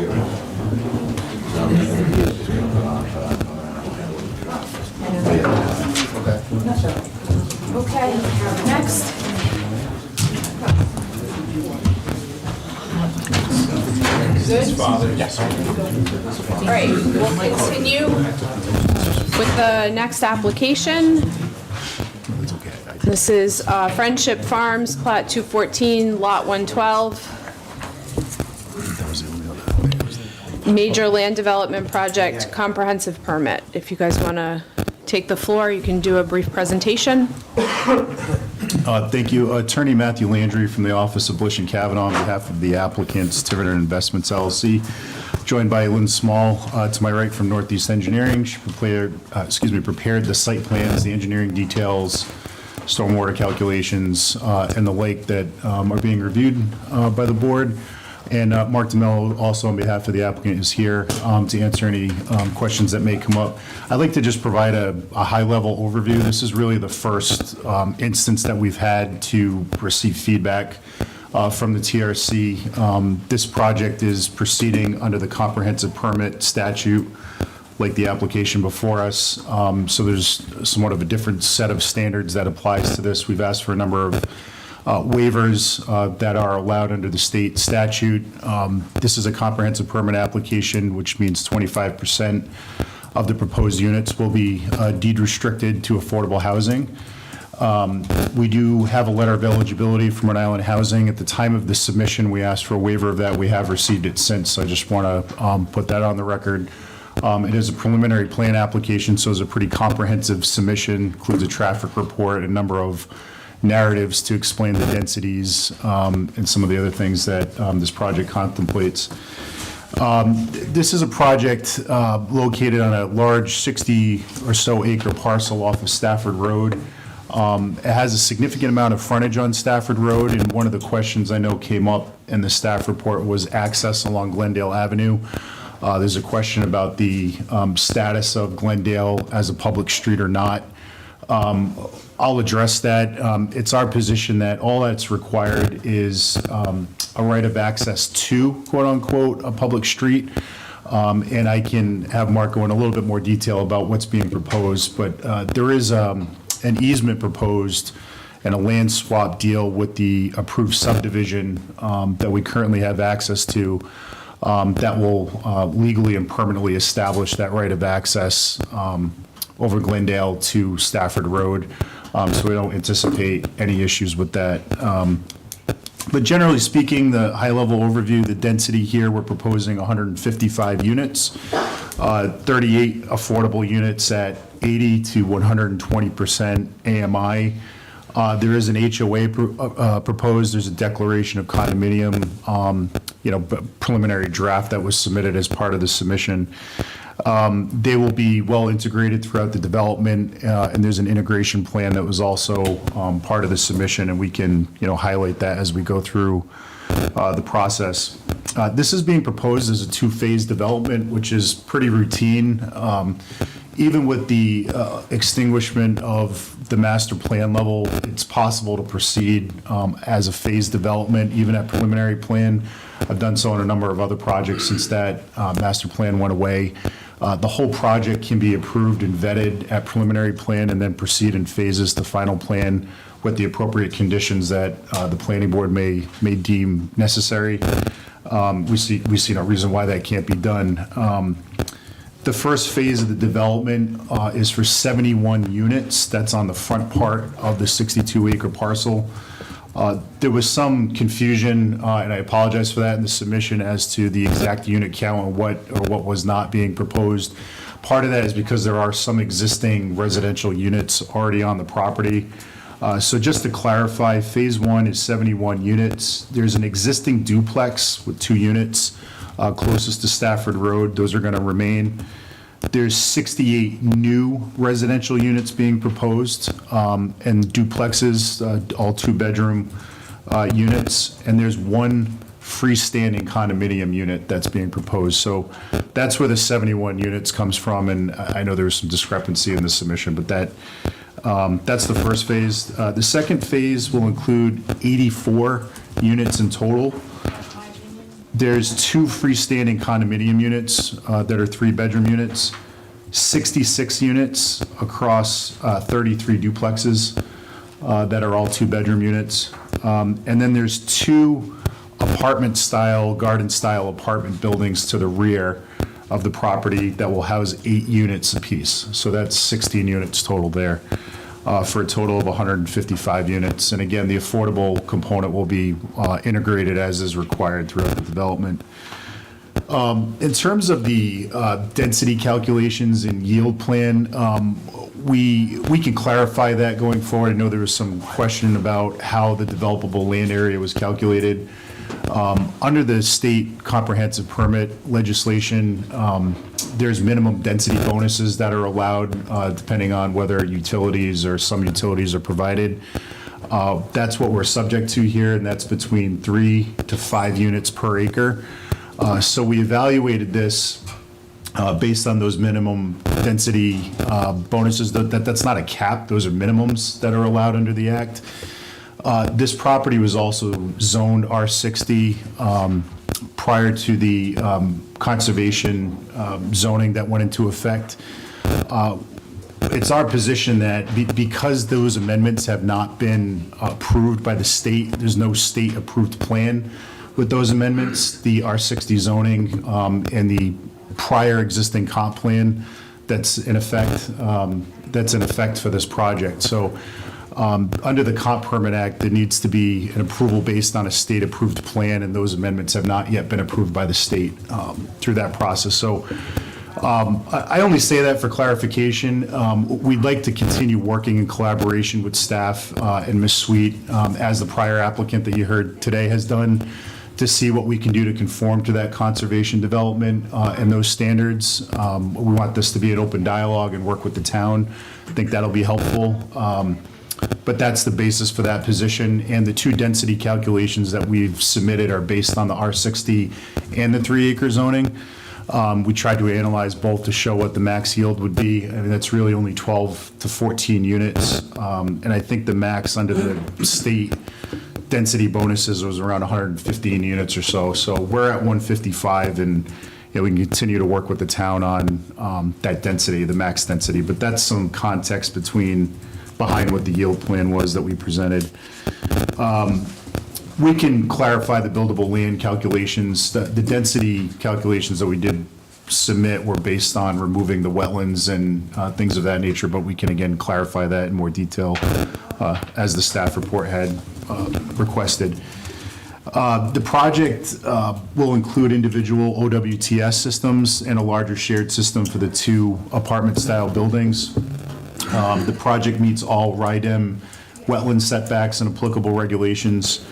Speaker 2: Okay, next. Good? All right, we'll continue with the next application. This is Friendship Farms, Plat 214, Lot 112. Major Land Development Project Comprehensive Permit. If you guys want to take the floor, you can do a brief presentation.
Speaker 13: Thank you. Attorney Matthew Landry from the Office of Bush and Kavanaugh on behalf of the applicants, Tiverton Investments LLC, joined by Lynn Small to my right from Northeast Engineering. She prepared the site plans, the engineering details, stormwater calculations, and the like that are being reviewed by the board. And Mark DeMello, also on behalf of the applicant, is here to answer any questions that may come up. I'd like to just provide a high-level overview. This is really the first instance that we've had to receive feedback from the TRC. This project is proceeding under the comprehensive permit statute, like the application before us. So there's somewhat of a different set of standards that applies to this. We've asked for a number of waivers that are allowed under the state statute. This is a comprehensive permit application, which means 25% of the proposed units will be deed restricted to affordable housing. We do have a letter of eligibility from Rhode Island Housing. At the time of the submission, we asked for a waiver of that. We have received it since, so I just want to put that on the record. It is a preliminary plan application, so it's a pretty comprehensive submission, includes a traffic report, a number of narratives to explain the densities and some of the other things that this project contemplates. This is a project located on a large 60 or so acre parcel off of Stafford Road. It has a significant amount of frontage on Stafford Road, and one of the questions I know came up in the staff report was access along Glendale Avenue. There's a question about the status of Glendale as a public street or not. I'll address that. It's our position that all that's required is a right of access to, quote unquote, a public street. And I can have Mark go in a little bit more detail about what's being proposed, but there is an easement proposed and a land swap deal with the approved subdivision that we currently have access to that will legally and permanently establish that right of access over Glendale to Stafford Road. So we don't anticipate any issues with that. But generally speaking, the high-level overview, the density here, we're proposing 155 units, 38 affordable units at 80 to 120% AMI. There is an HOA proposed. There's a declaration of condominium, preliminary draft that was submitted as part of the submission. They will be well integrated throughout the development, and there's an integration plan that was also part of the submission, and we can, highlight that as we go through the process. This is being proposed as a two-phase development, which is pretty routine. Even with the extinguishment of the master plan level, it's possible to proceed as a phased development, even at preliminary plan. I've done so on a number of other projects since that master plan went away. The whole project can be approved and vetted at preliminary plan and then proceed in phases to final plan with the appropriate conditions that the planning board may deem necessary. We see no reason why that can't be done. The first phase of the development is for 71 units. That's on the front part of the 62-acre parcel. There was some confusion, and I apologize for that, in the submission as to the exact unit count and what was not being proposed. Part of that is because there are some existing residential units already on the property. So just to clarify, phase one is 71 units. There's an existing duplex with 2 units closest to Stafford Road. Those are going to remain. There's 68 new residential units being proposed and duplexes, all 2-bedroom units. And there's 1 freestanding condominium unit that's being proposed. So that's where the 71 units comes from. And I know there was some discrepancy in the submission, but that's the first phase. The second phase will include 84 units in total. There's 2 freestanding condominium units that are 3-bedroom units, 66 units across 33 duplexes that are all 2-bedroom units. And then there's 2 apartment-style, garden-style apartment buildings to the rear of the property that will house 8 units apiece. So that's 16 units total there, for a total of 155 units. And again, the affordable component will be integrated as is required throughout the development. In terms of the density calculations and yield plan, we can clarify that going forward. I know there was some question about how the developable land area was calculated. Under the state comprehensive permit legislation, there's minimum density bonuses that are allowed depending on whether utilities or some utilities are provided. That's what we're subject to here, and that's between 3 to 5 units per acre. So we evaluated this based on those minimum density bonuses. That's not a cap, those are minimums that are allowed under the act. This property was also zoned R60 prior to the conservation zoning that went into effect. It's our position that because those amendments have not been approved by the state, there's no state-approved plan with those amendments, the R60 zoning and the prior existing comp plan that's in effect for this project. So under the Comp Permit Act, there needs to be an approval based on a state-approved plan, and those amendments have not yet been approved by the state through that process. So I only say that for clarification. We'd like to continue working in collaboration with staff and Ms. Sweet, as the prior applicant that you heard today has done, to see what we can do to conform to that conservation development and those standards. We want this to be an open dialogue and work with the town. I think that'll be helpful. But that's the basis for that position. And the 2 density calculations that we've submitted are based on the R60 and the 3-acre zoning. We tried to analyze both to show what the max yield would be. I mean, that's really only 12 to 14 units. And I think the max under the state density bonuses was around 115 units or so. So we're at 155, and we can continue to work with the town on that density, the max density. But that's some context behind what the yield plan was that we presented. We can clarify the buildable land calculations. The density calculations that we did submit were based on removing the wetlands and things of that nature, but we can again clarify that in more detail as the staff report had requested. The project will include individual OWTS systems and a larger shared system for the 2 apartment-style buildings. The project meets all RIDEM wetland setbacks and applicable regulations.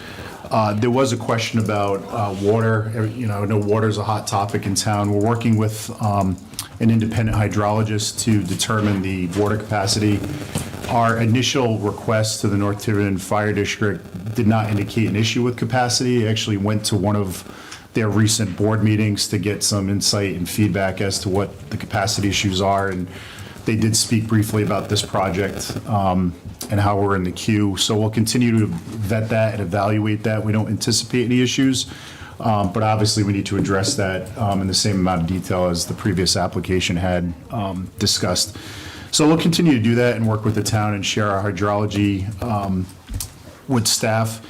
Speaker 13: There was a question about water. I know water is a hot topic in town. We're working with an independent hydrologist to determine the water capacity. Our initial request to the North Tiverton Fire District did not indicate an issue with capacity. It actually went to one of their recent board meetings to get some insight and feedback as to what the capacity issues are, and they did speak briefly about this project and how we're in the queue. So we'll continue to vet that and evaluate that. We don't anticipate any issues, but obviously we need to address that in the same amount of detail as the previous application had discussed. So we'll continue to do that and work with the town and share our hydrology with staff.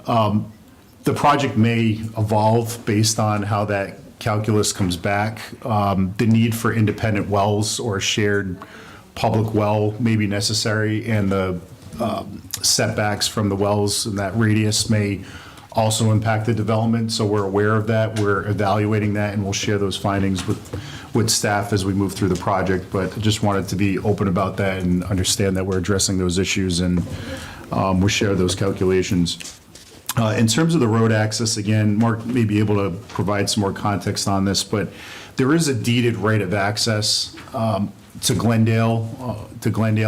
Speaker 13: The project may evolve based on how that calculus comes back. The need for independent wells or a shared public well may be necessary, and the setbacks from the wells in that radius may also impact the development. So we're aware of that. We're evaluating that, and we'll share those findings with staff as we move through the project. But I just wanted to be open about that and understand that we're addressing those issues, and we'll share those calculations. In terms of the road access, again, Mark may be able to provide some more context on this, but there is a deeded right of access to Glendale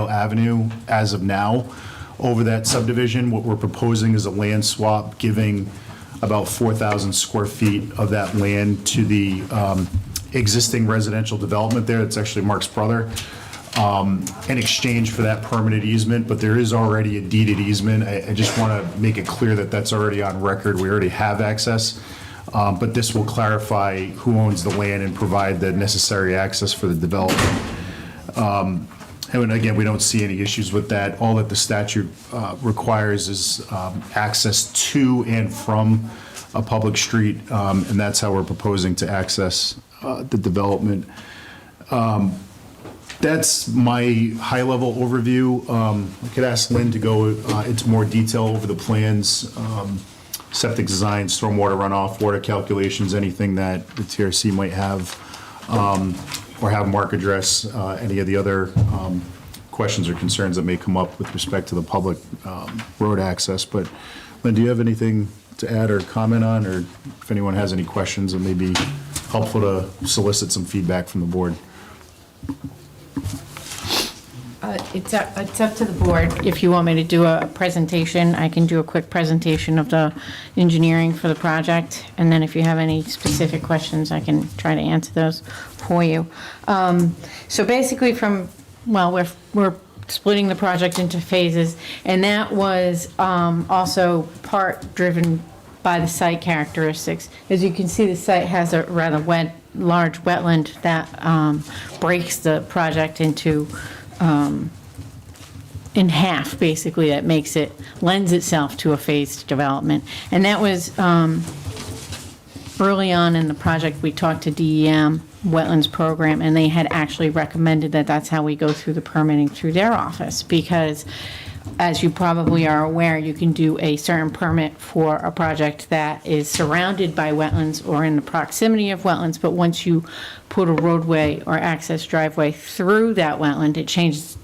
Speaker 13: Avenue as of now over that subdivision. What we're proposing is a land swap, giving about 4,000 square feet of that land to the existing residential development there. It's actually Mark's brother. In exchange for that permanent easement, but there is already a deeded easement. I just want to make it clear that that's already on record. We already have access But this will clarify who owns the land and provide the necessary access for the development. And again, we don't see any issues with that. All that the statute requires is access to and from a public street, and that's how we're proposing to access the development. That's my high-level overview. I could ask Lynn to go into more detail over the plans, septic design, stormwater runoff, water calculations, anything that the TRC might have, or have Mark address any of the other questions or concerns that may come up with respect to the public road access. But Lynn, do you have anything to add or comment on, or if anyone has any questions, it may be helpful to solicit some feedback from the board.
Speaker 14: It's up to the board. If you want me to do a presentation, I can do a quick presentation of the engineering for the project, and then if you have any specific questions, I can try to answer those for you. So basically we're splitting the project into phases, and that was also part driven by the site characteristics. As you can see, the site has a rather large wetland that breaks the project into in half, basically. That lends itself to a phased development. And that was early on in the project, we talked to DEM Wetlands Program, and they had actually recommended that that's how we go through the permitting through their office, because as you probably are aware, you can do a certain permit for a project that is surrounded by wetlands or in the proximity of wetlands, but once you put a roadway or access driveway through that wetland, it changes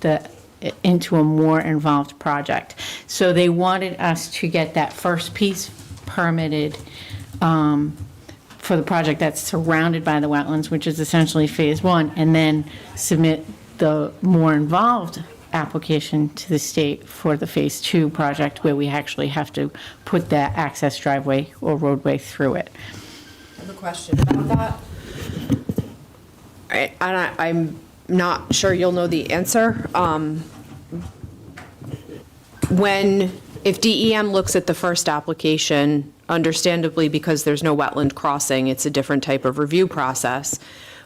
Speaker 14: into a more involved project. So they wanted us to get that first piece permitted for the project that's surrounded by the wetlands, which is essentially phase 1, and then submit the more involved application to the state for the phase 2 project, where we actually have to put that access driveway or roadway through it.
Speaker 2: I have a question about that. I'm not sure you'll know the answer. If DEM looks at the first application, understandably, because there's no wetland crossing, it's a different type of review process.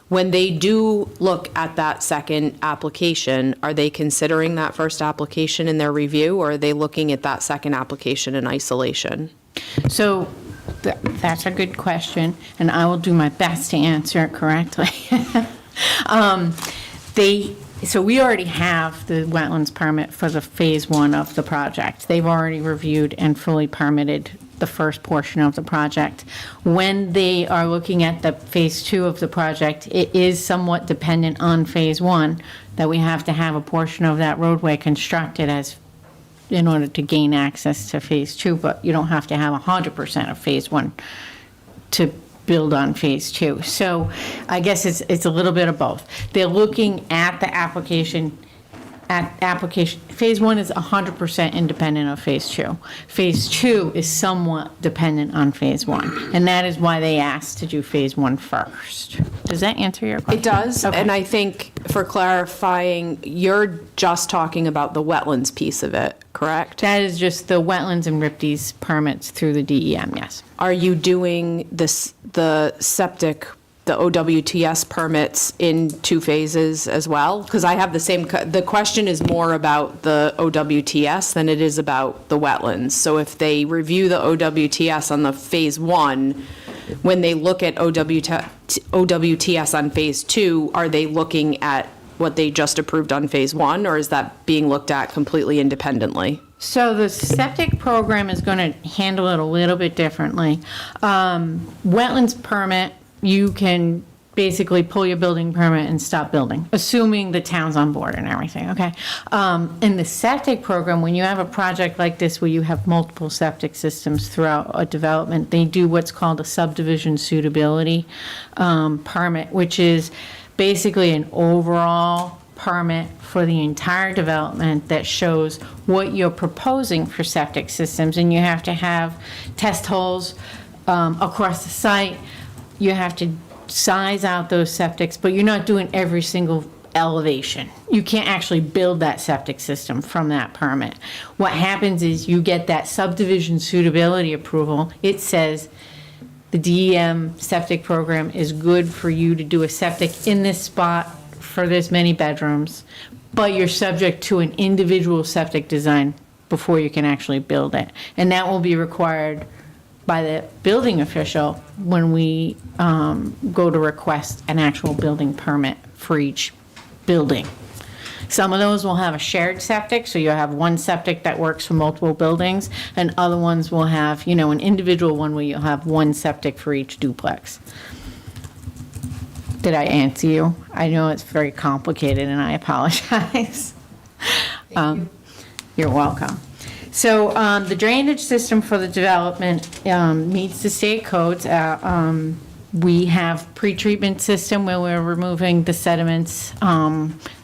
Speaker 2: When they do look at that second application, are they considering that first application in their review, or are they looking at that second application in isolation?
Speaker 14: So that's a good question, and I will do my best to answer it correctly. So we already have the wetlands permit for the phase 1 of the project. They've already reviewed and fully permitted the first portion of the project. When they are looking at the phase 2 of the project, it is somewhat dependent on phase 1 that we have to have a portion of that roadway constructed in order to gain access to phase 2, but you don't have to have 100% of phase 1 to build on phase 2. So I guess it's a little bit of both. They're looking at the application. Phase 1 is 100% independent of phase 2. Phase 2 is somewhat dependent on phase 1, and that is why they asked to do phase 1 first. Does that answer your question?
Speaker 2: It does,
Speaker 14: Okay.
Speaker 2: and I think for clarifying, you're just talking about the wetlands piece of it, correct?
Speaker 14: That is just the wetlands and RIPD's permits through the DEM, yes.
Speaker 2: Are you doing the septic, the OWTS permits in 2 phases as well? Because I have the question is more about the OWTS than it is about the wetlands. So if they review the OWTS on the phase 1, when they look at OWTS on phase 2, are they looking at what they just approved on phase 1, or is that being looked at completely independently?
Speaker 14: So the septic program is going to handle it a little bit differently. Wetlands permit, you can basically pull your building permit and stop building, assuming the town's on board and everything, okay? In the septic program, when you have a project like this where you have multiple septic systems throughout a development, they do what's called a subdivision suitability permit, which is basically an overall permit for the entire development that shows what you're proposing for septic systems, and you have to have test holes across the site. You have to size out those septics, but you're not doing every single elevation. You can't actually build that septic system from that permit. What happens is you get that subdivision suitability approval. It says the DEM septic program is good for you to do a septic in this spot for this many bedrooms, but you're subject to an individual septic design before you can actually build it. And that will be required by the building official when we go to request an actual building permit for each building. Some of those will have a shared septic, so you'll have one septic that works for multiple buildings, and other ones will have, you know, an individual one where you'll have one septic for each duplex. Did I answer you? I know it's very complicated, and I apologize. You're welcome. So the drainage system for the development meets the state codes. We have pre-treatment system where we're removing the sediments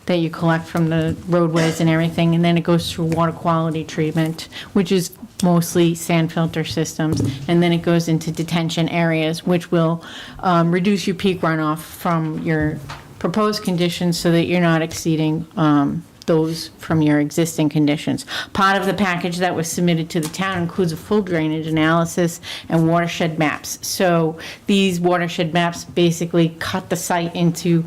Speaker 14: that you collect from the roadways and everything, and then it goes through water quality treatment, which is mostly sand filter systems, and then it goes into detention areas, which will reduce your peak runoff from your proposed conditions so that you're not exceeding those from your existing conditions. Part of the package that was submitted to the town includes a full drainage analysis and watershed maps. So these watershed maps basically cut the site into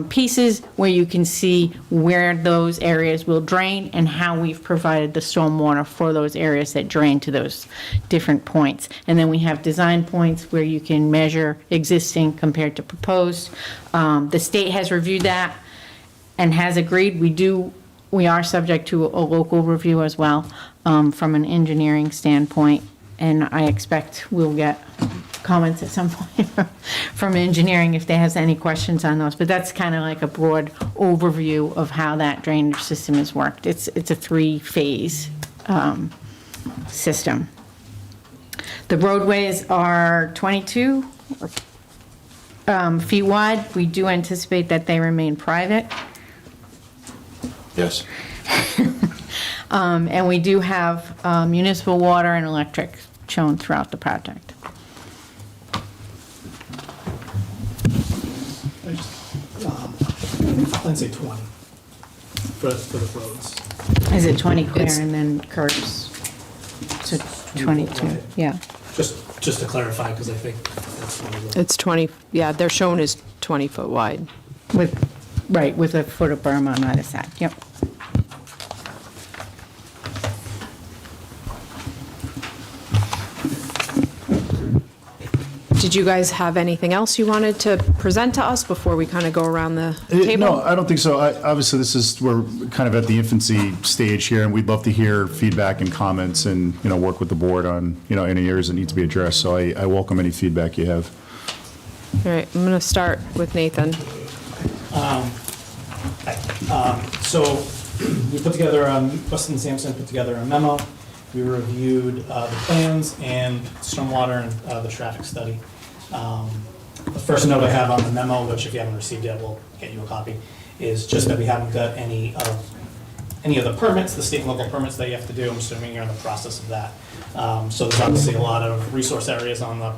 Speaker 14: pieces where you can see where those areas will drain and how we've provided the stormwater for those areas that drain to those different points. And then we have design points where you can measure existing compared to proposed. The state has reviewed that and has agreed. We are subject to a local review as well from an engineering standpoint, and I expect we'll get comments at some point from engineering if they has any questions on those. But that's kind of like a broad overview of how that drainage system has worked. It's a three-phase system. The roadways are 22 feet wide. We do anticipate that they remain private.
Speaker 9: Yes.
Speaker 14: And we do have municipal water and electric shown throughout the project.
Speaker 7: I'd say 20 for the roads.
Speaker 14: Is it 20 clear and then curbs? So 22, yeah.
Speaker 7: Just to clarify, because I think that's one of the...
Speaker 2: It's 20, yeah, they're shown as 20-foot wide.
Speaker 14: Right, with a foot of berm on either side, yep.
Speaker 2: Did you guys have anything else you wanted to present to us before we kind of go around the table?
Speaker 13: No, I don't think so. Obviously, we're kind of at the infancy stage here, and we'd love to hear feedback and comments and, work with the board on, any areas that need to be addressed. So I welcome any feedback you have.
Speaker 2: All right, I'm going to start with Nathan.
Speaker 7: So we put together, Weston and Sampson put together a memo. We reviewed the plans and stormwater and the traffic study. The first note I have on the memo, which if you haven't received yet, we'll get you a copy, is just that we haven't got any of the permits, the state and local permits that you have to do. I'm assuming you're in the process of that. So there's obviously a lot of resource areas on the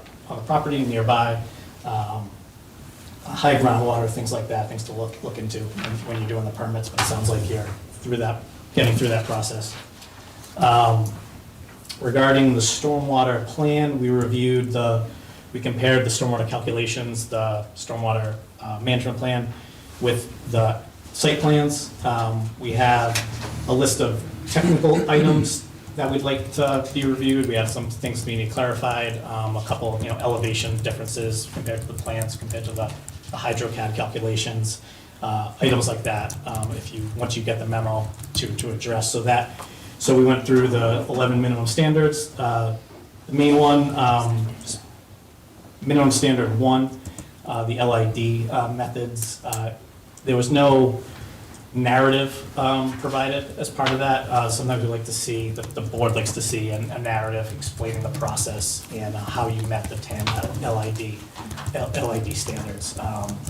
Speaker 7: property nearby, high groundwater, things like that, things to look into when you're doing the permits. But it sounds like you're getting through that process. Regarding the stormwater plan, we compared the stormwater calculations, the stormwater management plan with the site plans. We have a list of technical items that we'd like to be reviewed. We have some things to be clarified, a couple, elevation differences compared to the plans, compared to the HydroCAD calculations, items like that. Once you get the memo to address, so we went through the 11 minimum standards. The main one, minimum standard 1, the LID methods. There was no narrative provided as part of that. Sometimes we like to see, the board likes to see a narrative explaining the process and how you met the 10 LID standards.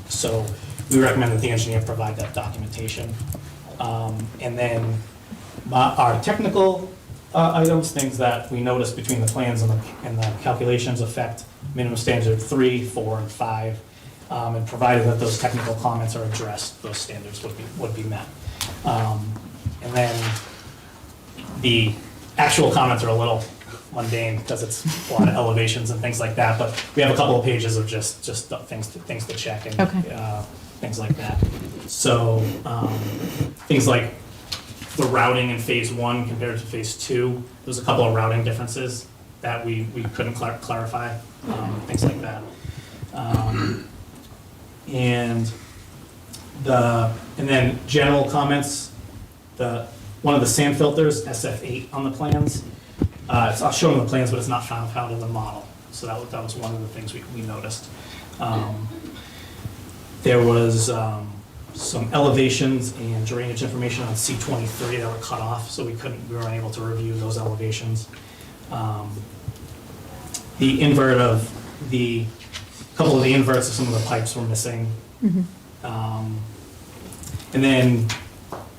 Speaker 7: So we recommend that the engineer provide that documentation. And then our technical items, things that we noticed between the plans and the calculations affect minimum standard 3, 4, and 5. And provided that those technical comments are addressed, those standards would be met. And then the actual comments are a little mundane because it's a lot of elevations and things like that, but we have a couple of pages of just things to check and
Speaker 14: Okay.
Speaker 7: things like that. So, things like the routing in phase 1 compared to phase 2, there's a couple of routing differences that we couldn't clarify, things like that. And then general comments, one of the sand filters, SF8 on the plans, it's not shown on the plans, but it's not found in the model. So that was one of the things we noticed. There was some elevations and drainage information on C23 that were cut off, so we weren't able to review those elevations. The invert of a couple of the inverts of some of the pipes were missing. And then,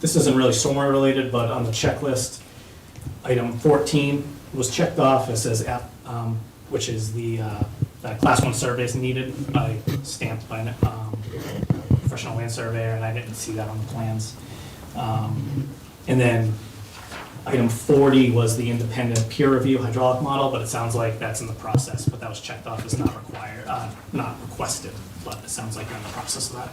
Speaker 7: this isn't really stormwater related, but on the checklist, item 14 was checked off. It says, which is the class 1 survey is needed stamped by a professional land surveyor, and I didn't see that on the plans. And then item 40 was the independent peer review hydraulic model, but it sounds like that's in the process, but that was checked off as not required, not requested, but it sounds like we're in the process of that.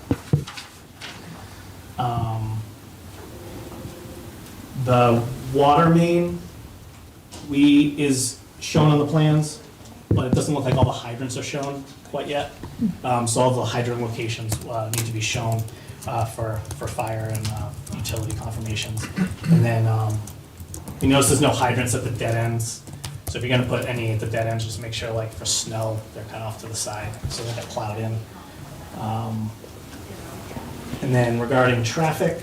Speaker 7: The water main is shown on the plans, but it doesn't look like all the hydrants are shown quite yet. So all the hydrant locations need to be shown for fire and utility confirmations. And then you notice there's no hydrants at the dead ends. So if you're gonna put any at the dead ends, just make sure, like for snow, they're kind of off to the side so they get plowed in. And then regarding traffic,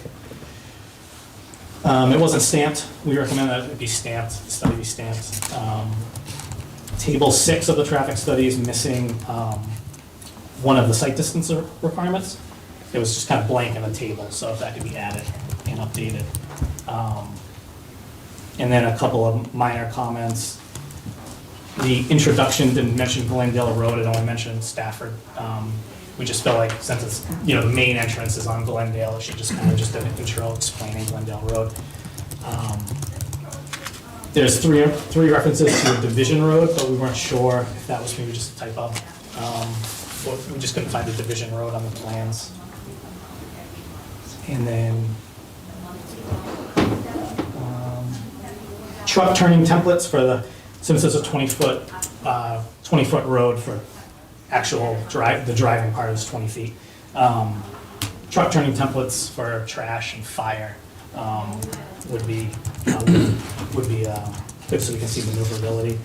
Speaker 7: it wasn't stamped. We recommend that it be stamped, the study be stamped. Table 6 of the traffic study is missing one of the site distance requirements. It was just kind of blank in the table, so if that could be added and updated. And then a couple of minor comments. The introduction didn't mention Glendale Road, it only mentioned Stafford. We just felt like since it's, the main entrance is on Glendale, it should just kind of just an intro explaining Glendale Road. There's three references to a division road, but we weren't sure if that was maybe just a typo. We just couldn't find the division road on the plans. And then truck turning templates for since it's a 20-foot road for actual the driving part is 20 feet. Truck turning templates for trash and fire would be good so we can see maneuverability.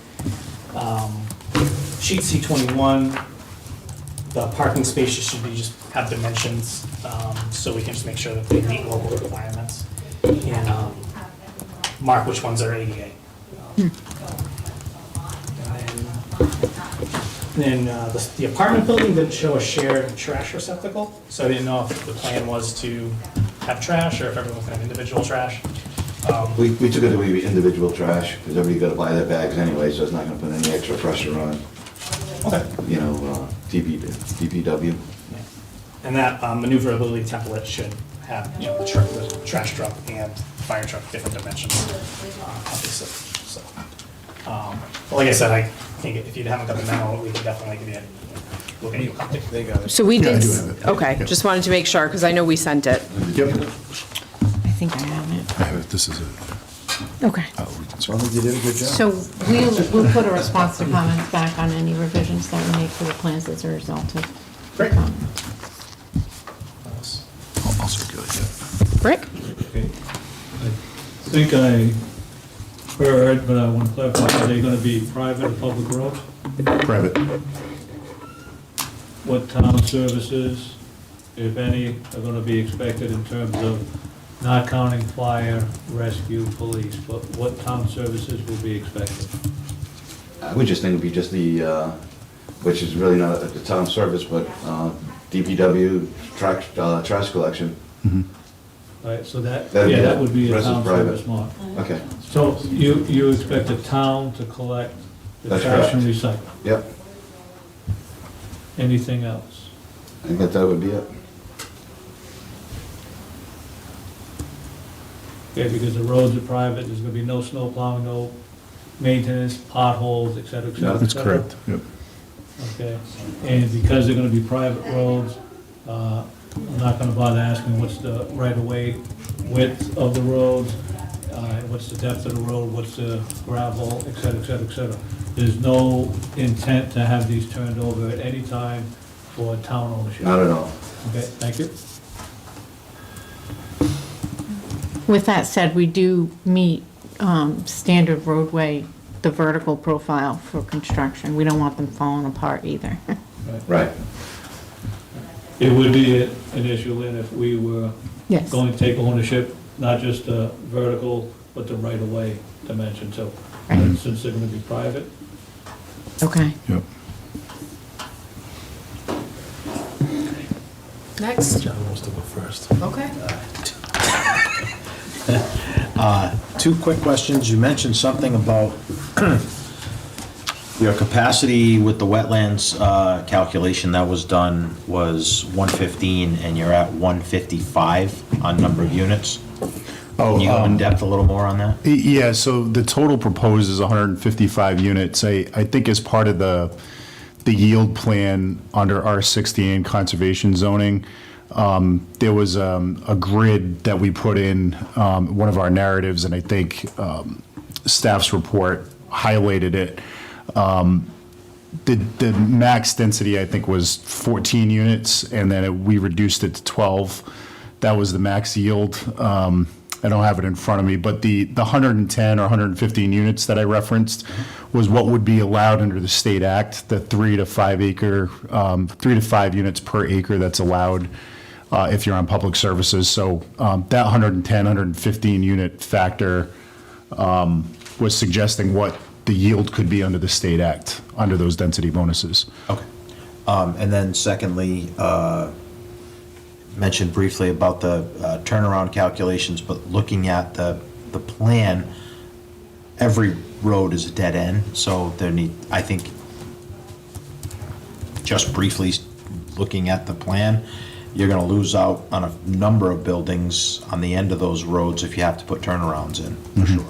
Speaker 7: Sheet C21, the parking spaces should just have dimensions so we can just make sure that they meet local requirements and mark which ones are ADA. And then the apartment building didn't show a shared trash receptacle, so I didn't know if the plan was to have trash or if everyone can have individual trash.
Speaker 15: We took it to be individual trash, because everybody got to buy their bags anyway, so it's not going to put any extra pressure on, DPW.
Speaker 7: Yeah. And that maneuverability template should have, the trash truck and fire truck different dimensions, obviously. So, but like I said, I think if you haven't got the memo, we can definitely give you we'll get you a copy. They got it.
Speaker 2: So we
Speaker 13: Yeah, I
Speaker 2: did,
Speaker 13: do have it.
Speaker 2: okay, just wanted to make sure, because I know we sent it.
Speaker 13: Yep.
Speaker 14: I think I have it.
Speaker 13: I have it. This is it.
Speaker 14: Okay.
Speaker 13: Oh, we can start. You did a good job.
Speaker 14: So we'll put a response to comments back on any revisions that we make to the plans as a result of.
Speaker 7: Great.
Speaker 13: I'll circulate that.
Speaker 2: Rick?
Speaker 8: Okay. I think I heard, but I want to clarify, are they going to be private or public roads?
Speaker 13: Private.
Speaker 8: What town services, if any, are going to be expected in terms of, not counting fire, rescue, police, but what town services will be expected?
Speaker 15: I would just think it'd be just the, which is really not the town service, but DPW, trash collection.
Speaker 8: Right, so that
Speaker 15: That'd be
Speaker 8: would be a
Speaker 15: rest is
Speaker 8: town
Speaker 15: private.
Speaker 8: service, Mark.
Speaker 15: Okay,
Speaker 8: So you expect the town to collect the
Speaker 15: That's
Speaker 8: trash and
Speaker 15: correct.
Speaker 8: recycle?
Speaker 15: yep,
Speaker 8: Anything else?
Speaker 15: I think that would be it.
Speaker 8: Okay, because the roads are private, there's gonna be no snow plowing, no maintenance, potholes, et cetera, et cetera.
Speaker 13: That's correct, yep.
Speaker 8: Okay, and because they're gonna be private roads, I'm not gonna bother asking what's the right-of-way width of the roads, what's the depth of the road, what's the gravel, et cetera, et cetera, et cetera. There's no intent to have these turned over at any time for town ownership.
Speaker 15: Not at all.
Speaker 8: Okay, thank you.
Speaker 14: With that said, we do meet standard roadway, the vertical profile for construction. We don't want them falling apart either.
Speaker 15: Right.
Speaker 8: It would be an issue, Lynn, if we were
Speaker 14: Yes.
Speaker 8: going to take ownership, not just the vertical, but the right-of-way dimension too.
Speaker 14: Right.
Speaker 8: Since they're gonna be private.
Speaker 14: Okay.
Speaker 13: Yep.
Speaker 2: Next.
Speaker 1: John wants to go first.
Speaker 2: Okay.
Speaker 9: Two quick questions. You mentioned something about your capacity with the wetlands calculation that was done was 115, and you're at 155 on number of units. Can you go in depth a little more on that?
Speaker 13: Yeah, so the total proposed is 155 units. I think as part of the yield plan under R60 and conservation zoning, there was a grid that we put in one of our narratives, and I think staff's report highlighted it. The max density, I think, was 14 units, and then we reduced it to 12. That was the max yield. I don't have it in front of me, but the 110 or 115 units that I referenced was what would be allowed under the state act, the 3 to 5 acre, 3 to 5 units per acre that's allowed if you're on public services. So that 110, 115 unit factor was suggesting what the yield could be under the state act, under those density bonuses.
Speaker 9: Okay. And then secondly, mentioned briefly about the turnaround calculations, but looking at the plan, every road is a dead end, so I think, just briefly looking at the plan, you're gonna lose out on a number of buildings on the end of those roads if you have to put turnarounds in, for sure.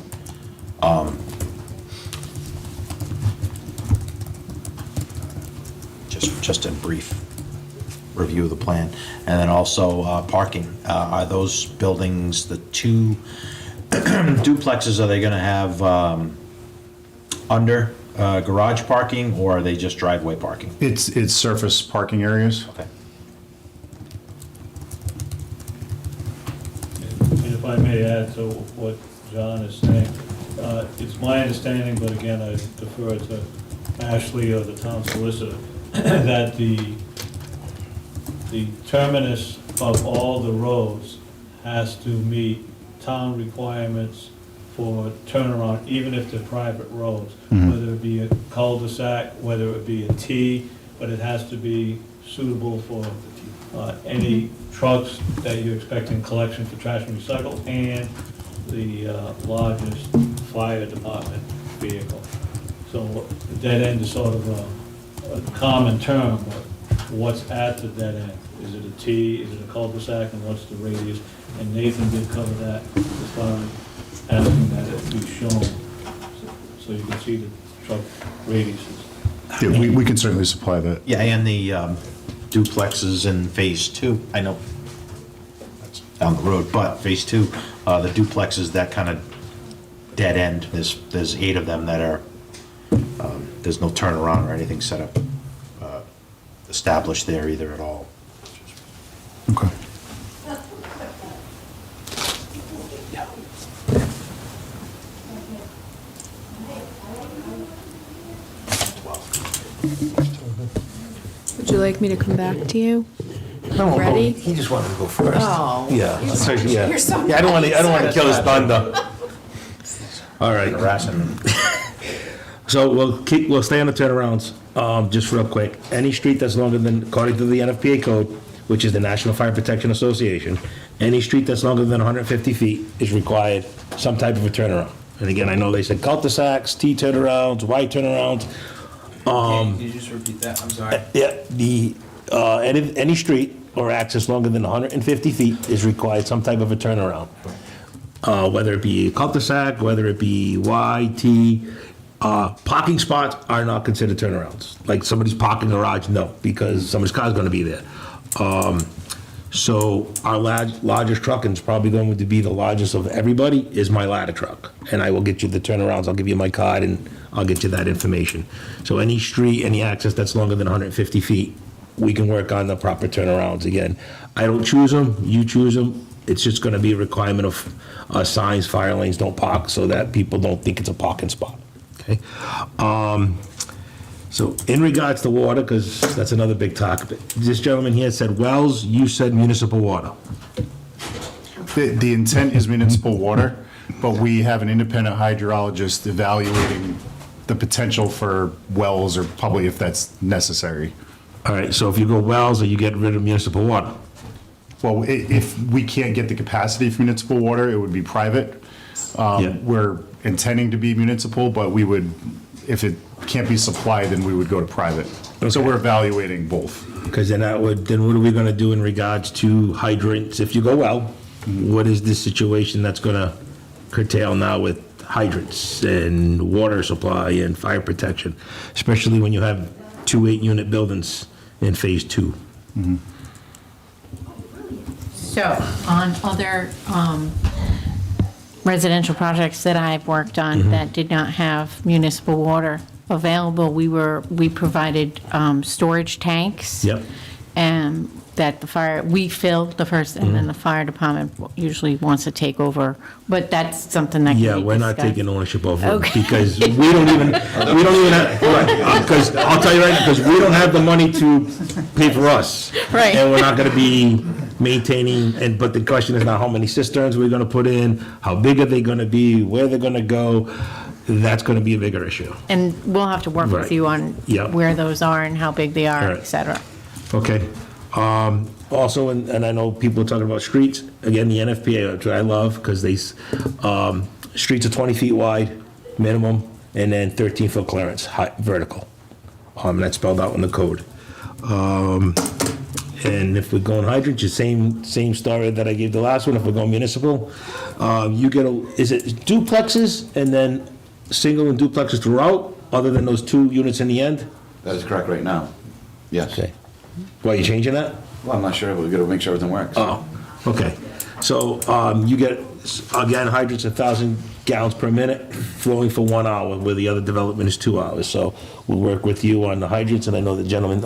Speaker 9: Just in brief review of the plan. And then also parking. Are those buildings, the two duplexes, are they gonna have under garage parking, or are they just driveway parking?
Speaker 13: It's surface parking areas.
Speaker 9: Okay.
Speaker 8: And if I may add to what John is saying, it's my understanding, but again, I defer to Ashley or the town solicitor, that the terminus of all the roads has to meet town requirements for turnaround, even if they're private roads, whether it be a cul-de-sac, whether it be a T, but it has to be suitable for any trucks that you're expecting collection for trash and recycle, and the largest fire department vehicle. So dead end is sort of a common term, but what's at the dead end? Is it a T, is it a cul-de-sac, and what's the radius? And Nathan did cover that as far as asking that it be shown, so you can see the truck radiuses.
Speaker 13: Yeah, we can certainly supply that.
Speaker 9: Yeah, and the duplexes in phase 2, I know that's down the road, but phase 2, the duplexes, that kind of dead end, there's 8 of them that are, there's no turnaround or anything set up, established there either at all.
Speaker 13: Okay.
Speaker 2: Would you like me to come back to you?
Speaker 1: No,
Speaker 2: Ready?
Speaker 1: He just wanted to go first.
Speaker 2: Oh.
Speaker 1: Yeah. Yeah.
Speaker 2: You're so
Speaker 1: Yeah, I don't want to kill his thunder. All right.
Speaker 9: Harassing them.
Speaker 1: So we'll stay on the turnarounds, just real quick. Any street that's longer than, according to the NFPA code, which is the National Fire Protection Association, any street that's longer than 150 feet is required some type of a turnaround. And again, I know they said cul-de-sacs, T turnarounds, Y turnarounds.
Speaker 16: Can you just repeat that? I'm sorry.
Speaker 1: Yeah, any street or access longer than 150 feet is required some type of a turnaround. Whether it be a cul-de-sac, whether it be Y, T, Parking spots are not considered turnarounds. Like somebody's parking garage, no, because somebody's car's gonna be there. So our largest truck, and it's probably going to be the largest of everybody, is my ladder truck. And I will get you the turnarounds, I'll give you my card, and I'll get you that information. So any street, any access that's longer than 150 feet, we can work on the proper turnarounds again. I don't choose them, you choose them. It's just gonna be a requirement of signs, fire lanes, don't park, so that people don't think it's a parking spot, okay? So in regards to water, because that's another big topic, this gentleman here said wells, you said municipal water.
Speaker 13: The intent is municipal water, but we have an independent hydrologist evaluating the potential for wells or probably if that's necessary.
Speaker 1: All right, so if you go wells, or you get rid of municipal water?
Speaker 13: Well, if we can't get the capacity for municipal water, it would be private.
Speaker 1: Yeah.
Speaker 13: We're intending to be municipal, but we would, if it can't be supplied, then we would go to private. So we're evaluating both.
Speaker 1: Because then what are we gonna do in regards to hydrants? If you go well, what is the situation that's gonna curtail now with hydrants and water supply and fire protection? Especially when you have 2 8-unit buildings in phase 2.
Speaker 14: So on other residential projects that I've worked on that did not have municipal water available, we provided storage tanks.
Speaker 1: Yep.
Speaker 14: And that we filled the first, and then the fire department usually wants to take over, but that's something that can be
Speaker 1: Yeah, we're not
Speaker 14: discussed.
Speaker 1: taking ownership of it,
Speaker 14: Okay.
Speaker 1: because we don't even have, because I'll tell you right now, because we don't have the money to pay for us.
Speaker 14: Right.
Speaker 1: And we're not gonna be maintaining, but the question is now, how many cisterns we're gonna put in, how big are they gonna be, where they're gonna go, that's gonna be a bigger issue.
Speaker 14: And we'll have to work with
Speaker 1: Right.
Speaker 14: you on
Speaker 1: Yep.
Speaker 14: where those are and how big they are,
Speaker 1: Right.
Speaker 14: et cetera.
Speaker 1: Okay. Also, and I know people are talking about streets, again, the NFPA, which I love, because streets are 20 feet wide, minimum, and then 13-foot clearance, vertical. That's spelled out in the code. And if we're going hydrants, the same story that I gave the last one, if we're going municipal, you get is it duplexes and then single and duplexes throughout, other than those 2 units in the end?
Speaker 15: That is correct right now. Yes.
Speaker 1: Okay. Why, are you changing that?
Speaker 15: Well, I'm not sure, but we've got to make sure everything works.
Speaker 1: Oh, okay. So you get, again, hydrants 1,000 gallons per minute, flowing for 1 hour, where the other development is 2 hours. So we'll work with you on the hydrants, and I know the gentleman,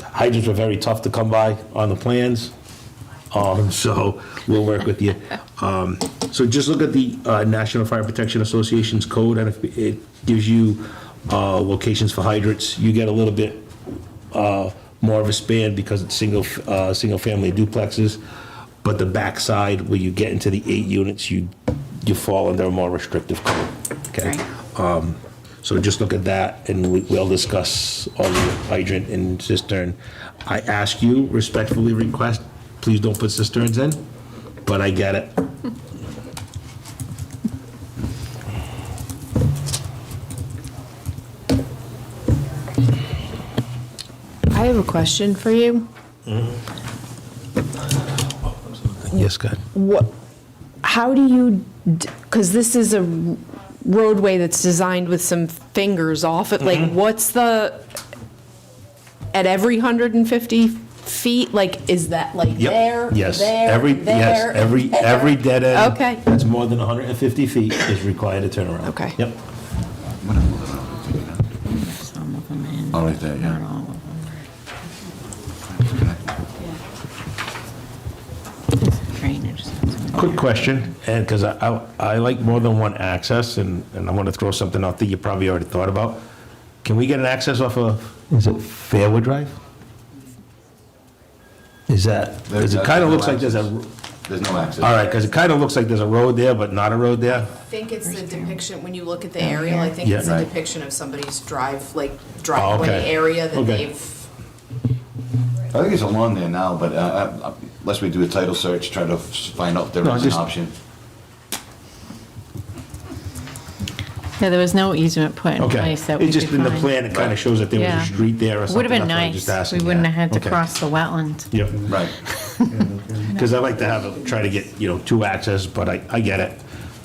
Speaker 1: hydrants were very tough to come by on the plans, so we'll work with you. So just look at the National Fire Protection Association's code, and if it gives you locations for hydrants. You get a little bit more of a span because it's single-family duplexes, but the backside, where you get into the 8 units, you fall under a more restrictive code, okay? So just look at that, and we'll discuss all the hydrant and cistern. I ask you, respectfully request, please don't put cisterns in, but I get it.
Speaker 2: I have a question for you.
Speaker 1: Yes, good.
Speaker 2: How do you, because this is a roadway that's designed with some fingers off it, like, what's at every 150 feet, like, is that like
Speaker 1: Yep.
Speaker 2: there,
Speaker 1: Yes.
Speaker 2: there,
Speaker 1: Every dead end.
Speaker 2: Okay.
Speaker 1: That's more than 150 feet is required to turn around.
Speaker 2: Okay.
Speaker 1: Yep.
Speaker 14: Some of them in.
Speaker 15: Oh, right there, yeah.
Speaker 14: Not all of them. Drainage.
Speaker 1: Quick question, and because I like more than one access, and I'm going to throw something out that you probably already thought about. Can we get an access off of, is it Fairwood Drive? Is that, because it kind of looks like there's a,
Speaker 15: There's no access.
Speaker 1: all right, because it kind of looks like there's a road there, but not a road there.
Speaker 2: I think it's the depiction, when you look at the aerial, I think
Speaker 1: Yeah.
Speaker 2: it's a
Speaker 15: Right.
Speaker 2: depiction of somebody's driveway
Speaker 1: okay.
Speaker 2: area that
Speaker 1: Okay.
Speaker 2: they've,
Speaker 15: I think it's along there now, but unless we do a title search, try to find out if there
Speaker 1: No,
Speaker 15: is an
Speaker 1: just-
Speaker 15: option.
Speaker 14: Yeah, there was no easement put in
Speaker 1: Okay.
Speaker 14: place that we
Speaker 1: It's
Speaker 14: could
Speaker 1: just in the
Speaker 14: find.
Speaker 1: plan, it kind of shows that there was
Speaker 14: Yeah.
Speaker 1: a street there or something.
Speaker 14: Would have been
Speaker 1: That's why I'm
Speaker 14: nice.
Speaker 1: just asking,
Speaker 14: We wouldn't
Speaker 1: yeah.
Speaker 14: have had to
Speaker 1: Okay.
Speaker 14: cross the wetland.
Speaker 1: Yep.
Speaker 15: Right.
Speaker 1: Because I like to try to get, 2 access, but I get it.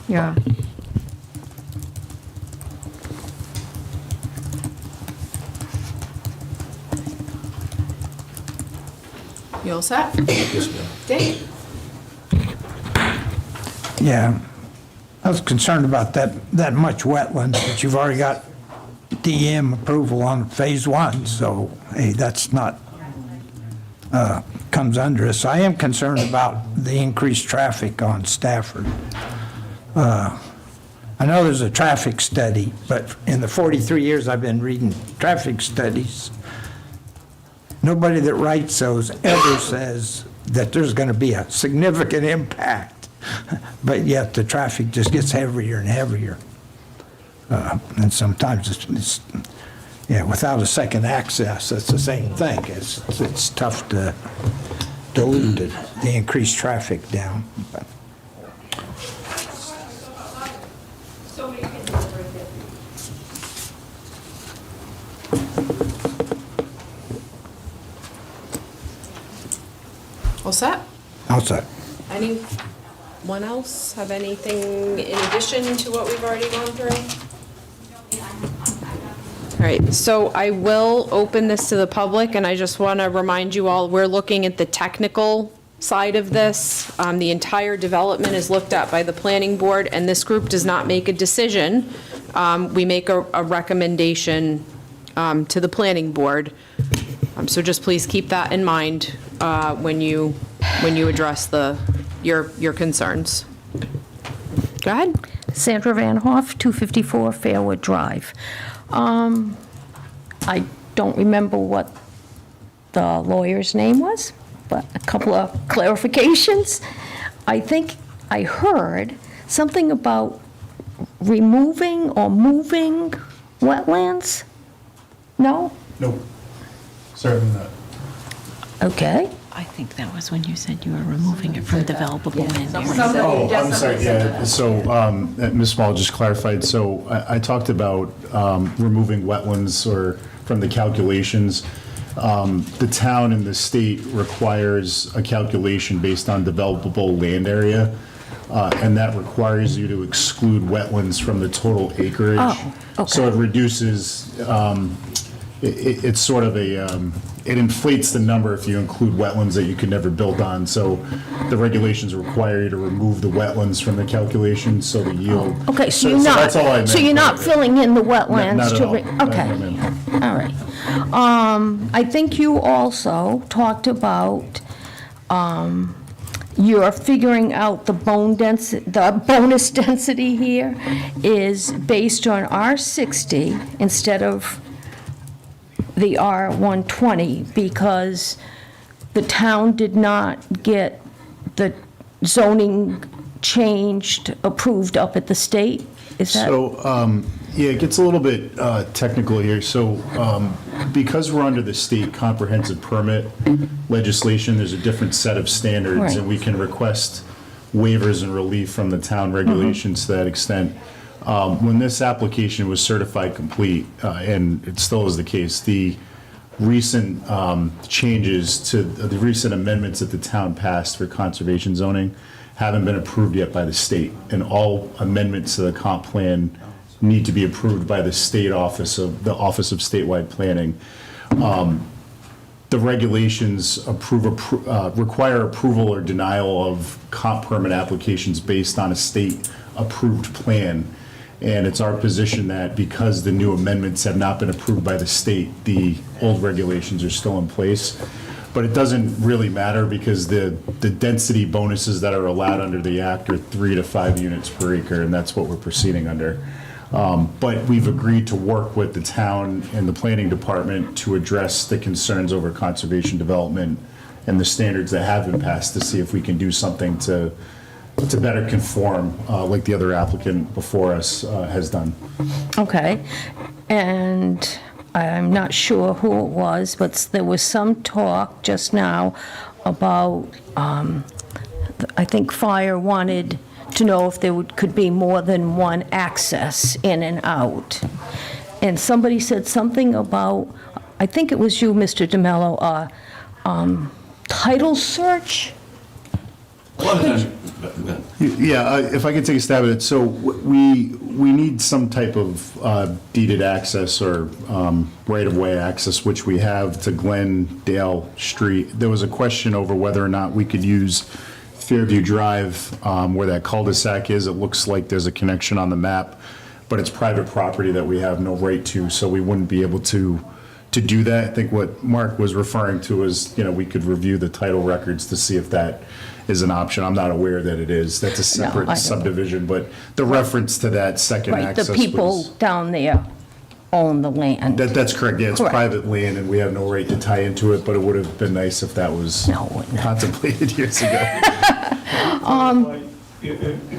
Speaker 14: Yeah.
Speaker 2: You all set?
Speaker 1: Yes, ma'am.
Speaker 2: Dave?
Speaker 10: Yeah, I was concerned about that much wetlands, but you've already got DM approval on phase 1, so, hey, that's not, comes under us. I am concerned about the increased traffic on Stafford. I know there's a traffic study, but in the 43 years I've been reading traffic studies, nobody that writes those ever says that there's going to be a significant impact, but yet the traffic just gets heavier and heavier. And sometimes it's without a second access, it's the same thing. It's tough to dilute the increased traffic down. But
Speaker 2: All set?
Speaker 10: outside.
Speaker 2: Anyone else have anything in addition to what we've already gone through? All right, so I will open this to the public, and I just want to remind you all, we're looking at the technical side of this. The entire development is looked at by the planning board, and this group does not make a decision. We make a recommendation to the planning board. So just please keep that in mind when you address your concerns. Go ahead.
Speaker 11: Sandra Van Hoff, 254 Fairwood Drive. I don't remember what the lawyer's name was, but a couple of clarifications. I think I heard something about removing or moving wetlands? No?
Speaker 13: No, certainly not.
Speaker 11: Okay.
Speaker 3: I think that was when you said you were removing it from developable land area.
Speaker 13: Oh, I'm sorry, yeah, so, Ms. Small just clarified, so I talked about removing wetlands or from the calculations. The town and the state requires a calculation based on developable land area, and that requires you to exclude wetlands from the total acreage.
Speaker 11: Oh, okay.
Speaker 13: So it reduces, it's sort of it inflates the number if you include wetlands that you could never build on. So the regulations require you to remove the wetlands from the calculation, so the yield.
Speaker 11: Okay, so
Speaker 13: So
Speaker 11: you're not,
Speaker 13: that's all I meant.
Speaker 11: so you're not filling in the wetlands
Speaker 13: Not at
Speaker 11: to,
Speaker 13: all.
Speaker 11: okay,
Speaker 13: Not at all.
Speaker 11: all right. I think you also talked about, you're figuring out the bonus density here is based on R60 instead of the R120, because the town did not get the zoning changed, approved up at the state? Is that?
Speaker 13: So, yeah, it gets a little bit technical here. So, because we're under the state comprehensive permit legislation, there's a different set of standards,
Speaker 11: Right.
Speaker 13: and we can request waivers and relief from the town regulations to that extent. When this application was certified complete, and it still is the case, the recent changes to the recent amendments that the town passed for conservation zoning haven't been approved yet by the state, and all amendments to the comp plan need to be approved by the state office of statewide planning. The regulations require approval or denial of comp permit applications based on a state-approved plan. And it's our position that because the new amendments have not been approved by the state, the old regulations are still in place. But it doesn't really matter because the density bonuses that are allowed under the act are 3 to 5 units per acre, and that's what we're proceeding under. But we've agreed to work with the town and the planning department to address the concerns over conservation development and the standards that have been passed to see if we can do something to better conform, like the other applicant before us has done.
Speaker 11: Okay, and I'm not sure who it was, but there was some talk just now about, I think Fire wanted to know if there could be more than one access in and out. And somebody said something about, I think it was you, Mr. DeMello, title search?
Speaker 15: A lot of times,
Speaker 13: Yeah, if I could take a stab at it. So we need some type of deeded access or right-of-way access, which we have to Glendale Street. There was a question over whether or not we could use Fairview Drive, where that cul-de-sac is. It looks like there's a connection on the map, but it's private property that we have no right to, so we wouldn't be able to do that. I think what Mark was referring to is, we could review the title records to see if that is an option. I'm not aware that it is. That's a
Speaker 11: I
Speaker 13: separate
Speaker 11: don't.
Speaker 13: subdivision, but the reference to that second
Speaker 11: Right,
Speaker 13: access
Speaker 11: the
Speaker 13: was...
Speaker 11: people down there own the land.
Speaker 13: That's correct, yeah, it's
Speaker 11: Correct.
Speaker 13: private land, and we have no right to tie into it, but it would have been nice if that was
Speaker 11: No, it wouldn't.
Speaker 13: contemplated years ago.
Speaker 8: If you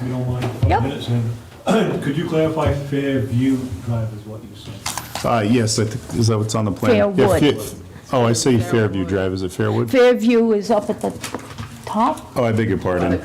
Speaker 8: don't mind, for a
Speaker 11: Yep.
Speaker 8: minute, Sandy. Could you clarify Fairview Drive is what you said?
Speaker 13: Yes, I think, is that what's on the plan?
Speaker 11: Fairwood.
Speaker 13: Yeah, oh, I say Fairview Drive, is it Fairwood?
Speaker 11: Fairview is up at the top.
Speaker 13: Oh, I beg your pardon.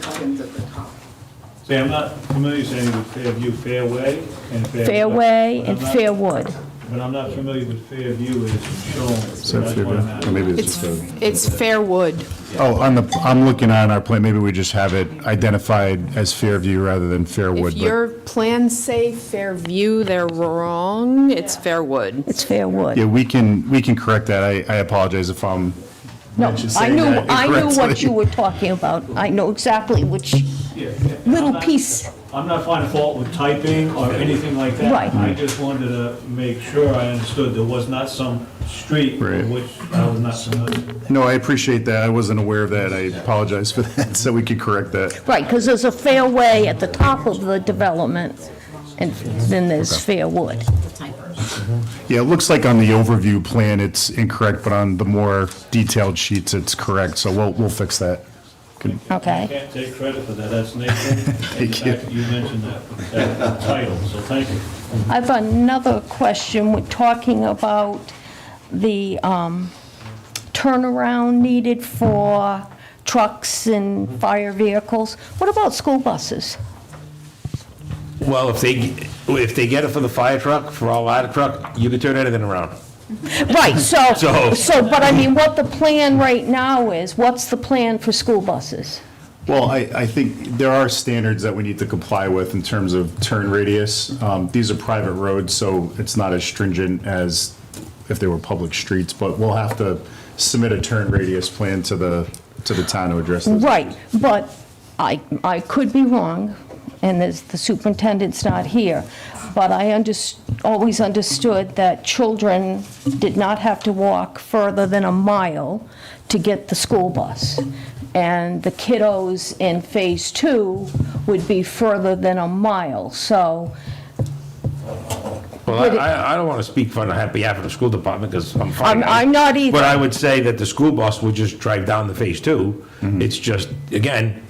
Speaker 8: See, I'm not familiar, Sandy, with Fairview, Fairway and Fairwood.
Speaker 11: Fairway
Speaker 8: But
Speaker 11: and
Speaker 8: I'm not-
Speaker 11: Fairwood.
Speaker 8: But I'm not familiar with Fairview as shown.
Speaker 13: Is that
Speaker 8: That's
Speaker 13: Fairview?
Speaker 8: why I'm asking.
Speaker 13: Or maybe it's just a...
Speaker 2: It's Fairwood.
Speaker 13: Oh, I'm looking on our plan, maybe we just have it identified as Fairview rather than Fairwood,
Speaker 2: If
Speaker 13: but...
Speaker 2: your plans say Fairview, they're wrong. It's Fairwood.
Speaker 11: It's Fairwood.
Speaker 13: Yeah, we can correct that. I apologize if I'm
Speaker 11: No,
Speaker 13: just
Speaker 11: I
Speaker 13: saying
Speaker 11: knew,
Speaker 13: that
Speaker 11: I knew what
Speaker 13: incorrectly.
Speaker 11: you were talking about. I know exactly which
Speaker 8: Yeah,
Speaker 11: little
Speaker 8: I'm not-
Speaker 11: piece.
Speaker 8: I'm not finding fault with typing or anything like that.
Speaker 11: Right.
Speaker 8: I just wanted to make sure I understood there was not some street
Speaker 13: Right.
Speaker 8: which I was not familiar.
Speaker 13: No, I appreciate that. I wasn't aware of that. I apologize for that, so we could correct that.
Speaker 11: Right, because there's a Fairway at the top of the development, and then there's Fairwood.
Speaker 13: Yeah, it looks like on the overview plan, it's incorrect, but on the more detailed sheets, it's correct, so we'll fix that. Good.
Speaker 8: I
Speaker 11: Okay.
Speaker 8: can't take credit for that, that's Nathan. And the
Speaker 13: Thank you.
Speaker 8: fact that you mentioned that title, so thank you.
Speaker 11: I have another question. We're talking about the turnaround needed for trucks and fire vehicles. What about school buses?
Speaker 1: Well, if they get it for the fire truck, for our ladder truck, you can turn anything around.
Speaker 11: Right,
Speaker 1: So-
Speaker 11: but I mean, what the plan right now is, what's the plan for school buses?
Speaker 13: Well, I think there are standards that we need to comply with in terms of turn radius. These are private roads, so it's not as stringent as if they were public streets, but we'll have to submit a turn radius plan to the town to address this.
Speaker 11: Right, but I could be wrong, and the superintendent's not here, but I always understood that children did not have to walk further than a mile to get the school bus. And the kiddos in Phase 2 would be further than a mile, so,
Speaker 1: Well, I don't want to speak on behalf of the school department, because I'm fine.
Speaker 11: I'm not either.
Speaker 1: But I would say that the school bus would just drive down the Phase 2. It's just, again,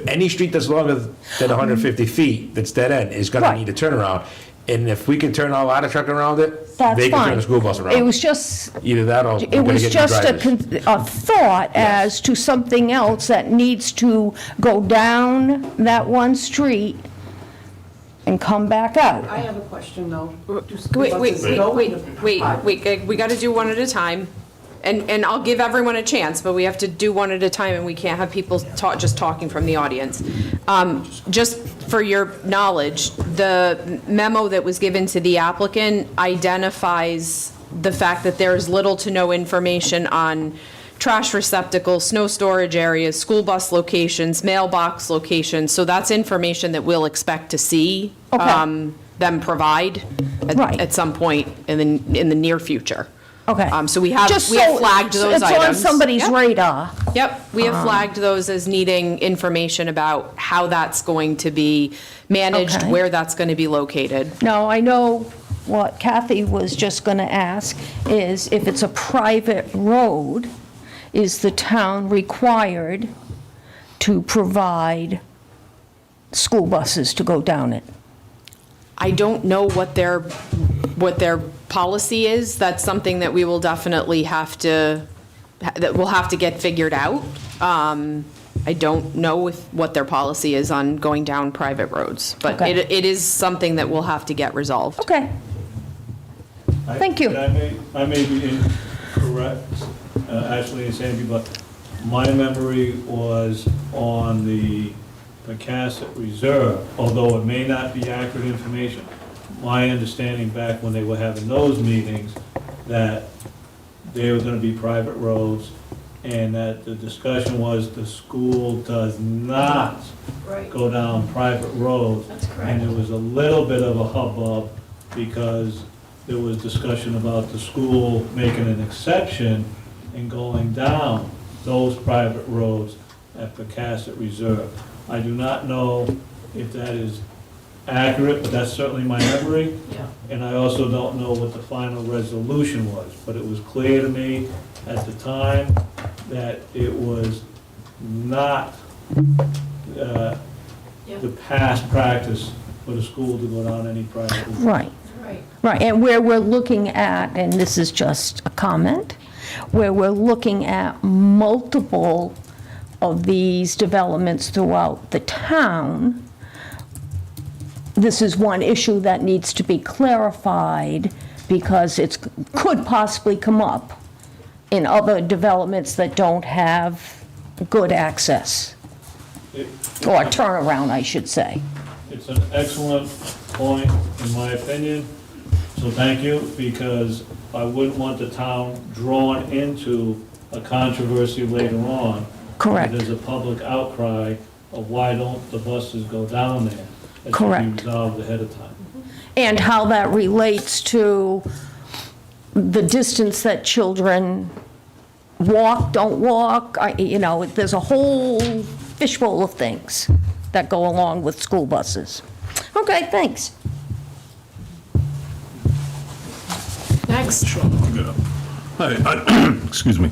Speaker 1: any street that's longer than 150 feet, that's dead end, is going to
Speaker 11: Right.
Speaker 1: need a turnaround. And if we can turn our ladder truck around it,
Speaker 11: that's
Speaker 1: they can turn
Speaker 11: fine.
Speaker 1: the school bus around.
Speaker 11: It was just,
Speaker 1: Either that or we're
Speaker 11: it
Speaker 1: going to
Speaker 11: was
Speaker 1: get new
Speaker 11: just
Speaker 1: drivers.
Speaker 11: a thought as to something else that needs to go down that one street and come back out.
Speaker 17: I have a question, though.
Speaker 2: Wait, we got to do one at a time. And I'll give everyone a chance, but we have to do one at a time, and we can't have people just talking from the audience. Just for your knowledge, the memo that was given to the applicant identifies the fact that there is little to no information on trash receptacles, snow storage areas, school bus locations, mailbox locations. So that's information that we'll expect to see them provide at some point in the near future.
Speaker 11: Okay.
Speaker 2: So we have
Speaker 11: Just
Speaker 2: flagged
Speaker 11: so
Speaker 2: those items.
Speaker 11: It's on somebody's
Speaker 2: Yep.
Speaker 11: radar.
Speaker 2: Yep, we have flagged those as needing information about how that's going to be managed,
Speaker 11: Okay.
Speaker 2: where that's going to be located.
Speaker 11: Now, I know what Kathy was just going to ask is if it's a private road, is the town required to provide school buses to go down it?
Speaker 2: I don't know what their policy is. That's something that we will definitely have to get figured out. I don't know what their policy is on going down private roads, but
Speaker 11: Okay.
Speaker 2: it is something that we'll have to get resolved.
Speaker 11: Okay. Thank you.
Speaker 8: I may be incorrect, Ashley and Sandy, but my memory was on the Pecasset Reserve, although it may not be accurate information. My understanding back when they were having those meetings, that they were gonna be private roads, and that the discussion was the school does not go down private roads.
Speaker 11: That's correct.
Speaker 8: And there was a little bit of a hubbub because there was discussion about the school making an exception and going down those private roads at Pecasset Reserve. I do not know if that is accurate, but that's certainly my memory.
Speaker 11: Yeah.
Speaker 8: And I also don't know what the final resolution was, but it was clear to me at the time that it was not the past practice for the school to go down any private road.
Speaker 11: Right. Right, and where we're looking at, and this is just a comment, where we're looking at multiple of these developments throughout the town, this is one issue that needs to be clarified because it could possibly come up in other developments that don't have good access, or turnaround, I should say.
Speaker 8: It's an excellent point, in my opinion, so thank you, because I wouldn't want the town drawn into a controversy later on.
Speaker 11: Correct.
Speaker 8: There's a public outcry of why don't the buses go down there? That should
Speaker 11: Correct.
Speaker 8: be resolved ahead of time.
Speaker 11: And how that relates to the distance that children walk, don't walk, there's a whole fishbowl of things that go along with school buses. Okay, thanks.
Speaker 2: Next.
Speaker 17: Hi, excuse me.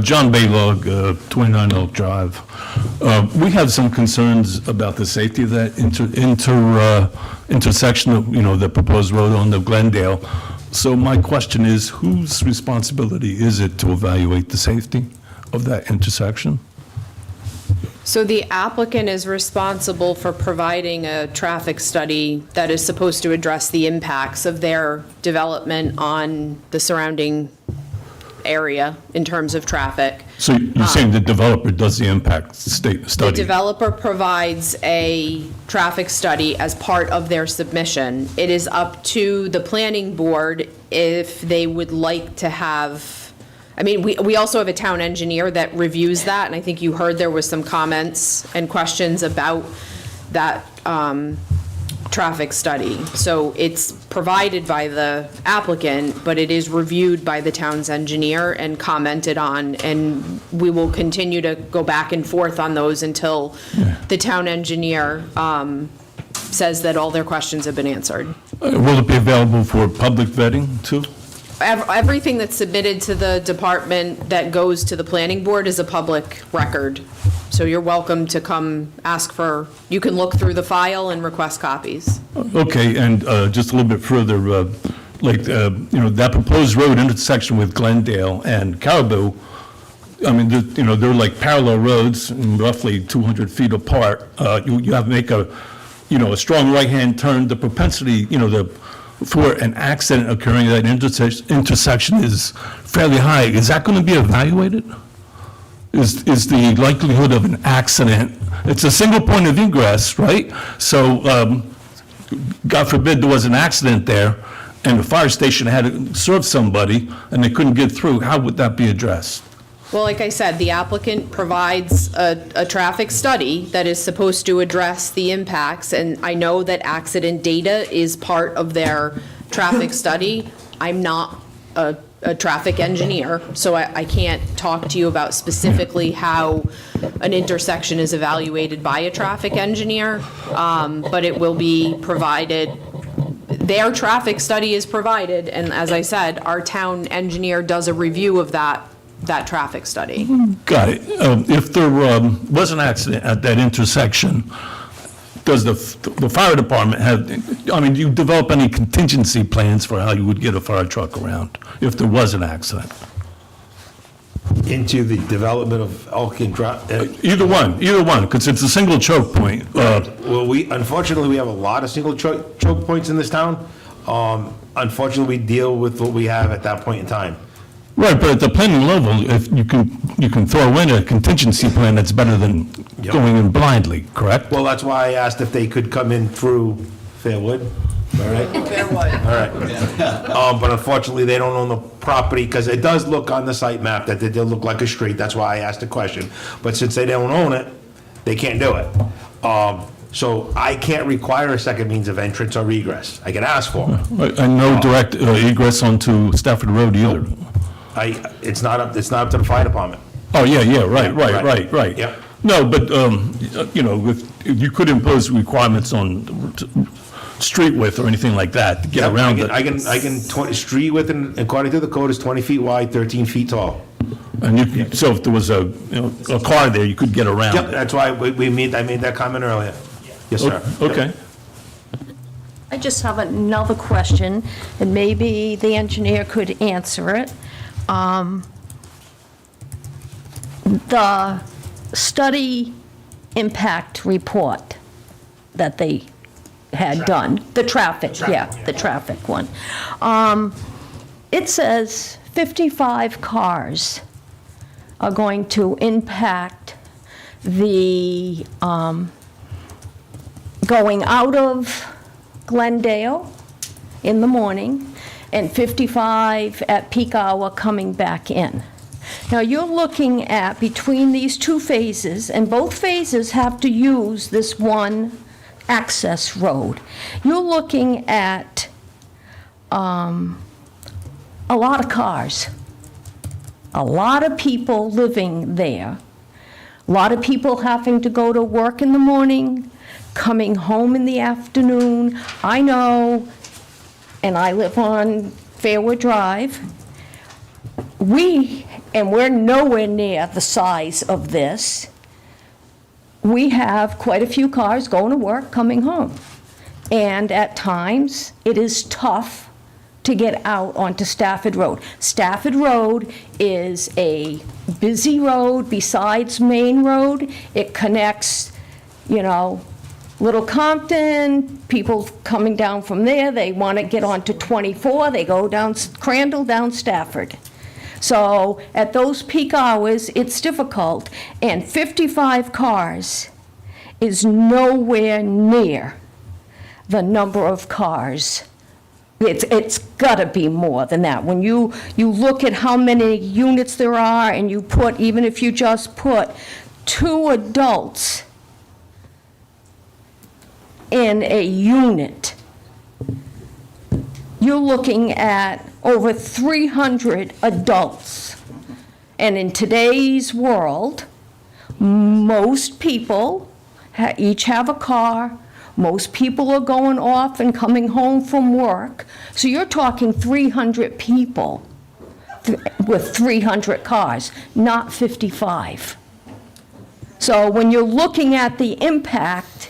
Speaker 17: John Baylog, 29 Oak Drive. We have some concerns about the safety of that intersection of, the proposed road on the Glendale. So my question is, whose responsibility is it to evaluate the safety of that intersection?
Speaker 2: So the applicant is responsible for providing a traffic study that is supposed to address the impacts of their development on the surrounding area in terms of traffic.
Speaker 17: So you're saying the developer does the impact study?
Speaker 2: The developer provides a traffic study as part of their submission. It is up to the planning board if they would like to have, we also have a town engineer that reviews that, and I think you heard there was some comments and questions about that traffic study. So it's provided by the applicant, but it is reviewed by the town's engineer and commented on, and we will continue to go back and forth on those until the town engineer says that all their questions have been answered.
Speaker 17: Will it be available for public vetting too?
Speaker 2: Everything that's submitted to the department that goes to the planning board is a public record. So you're welcome to come you can look through the file and request copies.
Speaker 17: Okay, and just a little bit further, that proposed road intersection with Glendale and Caribou, they're like parallel roads, roughly 200 feet apart. You have to make a strong right-hand turn. The propensity, for an accident occurring at that intersection is fairly high. Is that going to be evaluated? Is the likelihood of an accident, it's a single point of ingress, right? So, God forbid there was an accident there, and the fire station had to serve somebody, and they couldn't get through, how would that be addressed?
Speaker 2: Well, like I said, the applicant provides a traffic study that is supposed to address the impacts, and I know that accident data is part of their traffic study. I'm not a traffic engineer, so I can't talk to you about specifically how an intersection is evaluated by a traffic engineer, but it will be provided. Their traffic study is provided, and as I said, our town engineer does a review of that traffic study.
Speaker 17: Got it. If there was an accident at that intersection, does the fire department do you develop any contingency plans for how you would get a fire truck around if there was an accident?
Speaker 1: Into the development of Elkin Drive?
Speaker 17: Either one, because it's a single choke point.
Speaker 1: Well, unfortunately, we have a lot of single choke points in this town. Unfortunately, we deal with what we have at that point in time.
Speaker 17: Right, but at the planning level, if you can throw in a contingency plan that's better than going in blindly, correct?
Speaker 1: Well, that's why I asked if they could come in through Fairwood, all right?
Speaker 2: Fairwood.
Speaker 1: All right. But unfortunately, they don't own the property, because it does look on the site map that it did look like a street, that's why I asked the question. But since they don't own it, they can't do it. So I can't require a second means of entrance or egress. I can ask for it.
Speaker 17: And no direct egress onto Stafford Road either?
Speaker 1: It's not up to the fire department.
Speaker 17: Oh, yeah, right.
Speaker 1: Yep.
Speaker 17: No, but, if you could impose requirements on street width or anything like that to get
Speaker 1: Yep,
Speaker 17: around it.
Speaker 1: Street width, according to the code, is 20 feet wide, 13 feet tall.
Speaker 17: And so if there was a car there, you could get around
Speaker 1: Yep,
Speaker 17: it.
Speaker 1: that's why I made that comment earlier. Yes, sir.
Speaker 17: Okay.
Speaker 11: I just have another question, and maybe the engineer could answer it. The study impact report that they had done, the traffic one. It says 55 cars are going to impact the going out of Glendale in the morning, and 55 at peak hour coming back in. Now, you're looking at, between these two phases, and both phases have to use this one access road, you're looking at a lot of cars, a lot of people living there, a lot of people having to go to work in the morning, coming home in the afternoon. I know, and I live on Fairwood Drive. We're nowhere near the size of this. We have quite a few cars going to work, coming home. And at times, it is tough to get out onto Stafford Road. Stafford Road is a busy road besides Main Road. It connects, Little Compton, people coming down from there, they want to get onto 24, they go down Crandall, down Stafford. So at those peak hours, it's difficult, and 55 cars is nowhere near the number of cars. It's got to be more than that. When you look at how many units there are, and you put, even if you just put 2 adults in a unit, you're looking at over 300 adults. And in today's world, most people each have a car. Most people are going off and coming home from work. So you're talking 300 people with 300 cars, not 55. So when you're looking at the impact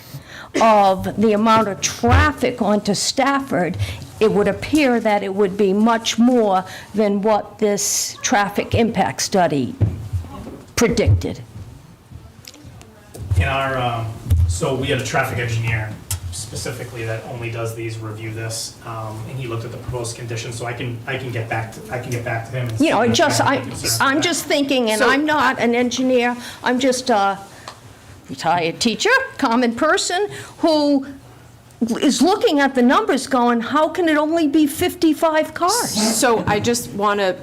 Speaker 11: of the amount of traffic onto Stafford, it would appear that it would be much more than what this traffic impact study predicted.
Speaker 7: In our, so we had a traffic engineer specifically that only does these, review this, and he looked at the proposed conditions, so I can get back to him. And see if
Speaker 11: Just,
Speaker 7: I have any concerns
Speaker 11: I'm
Speaker 7: with
Speaker 11: just
Speaker 7: that.
Speaker 11: thinking, and I'm not an engineer, I'm just a retired teacher, common person, who is looking at the numbers going, how can it only be 55 cars?
Speaker 2: So I just want to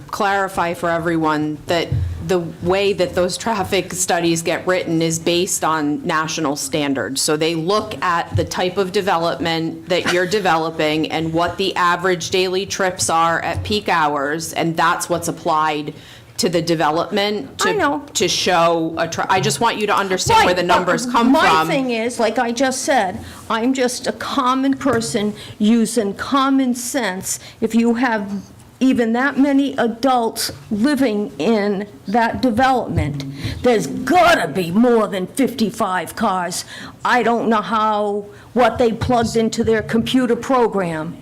Speaker 2: clarify for everyone that the way that those traffic studies get written is based on national standards. So they look at the type of development that you're developing and what the average daily trips are at peak hours, and that's what's applied to the development to show I just want you to understand where the numbers come
Speaker 11: My
Speaker 2: from.
Speaker 11: thing is, like I just said, I'm just a common person using common sense. If you have even that many adults living in that development, there's gotta be more than 55 cars. I don't know what they plugged into their computer program,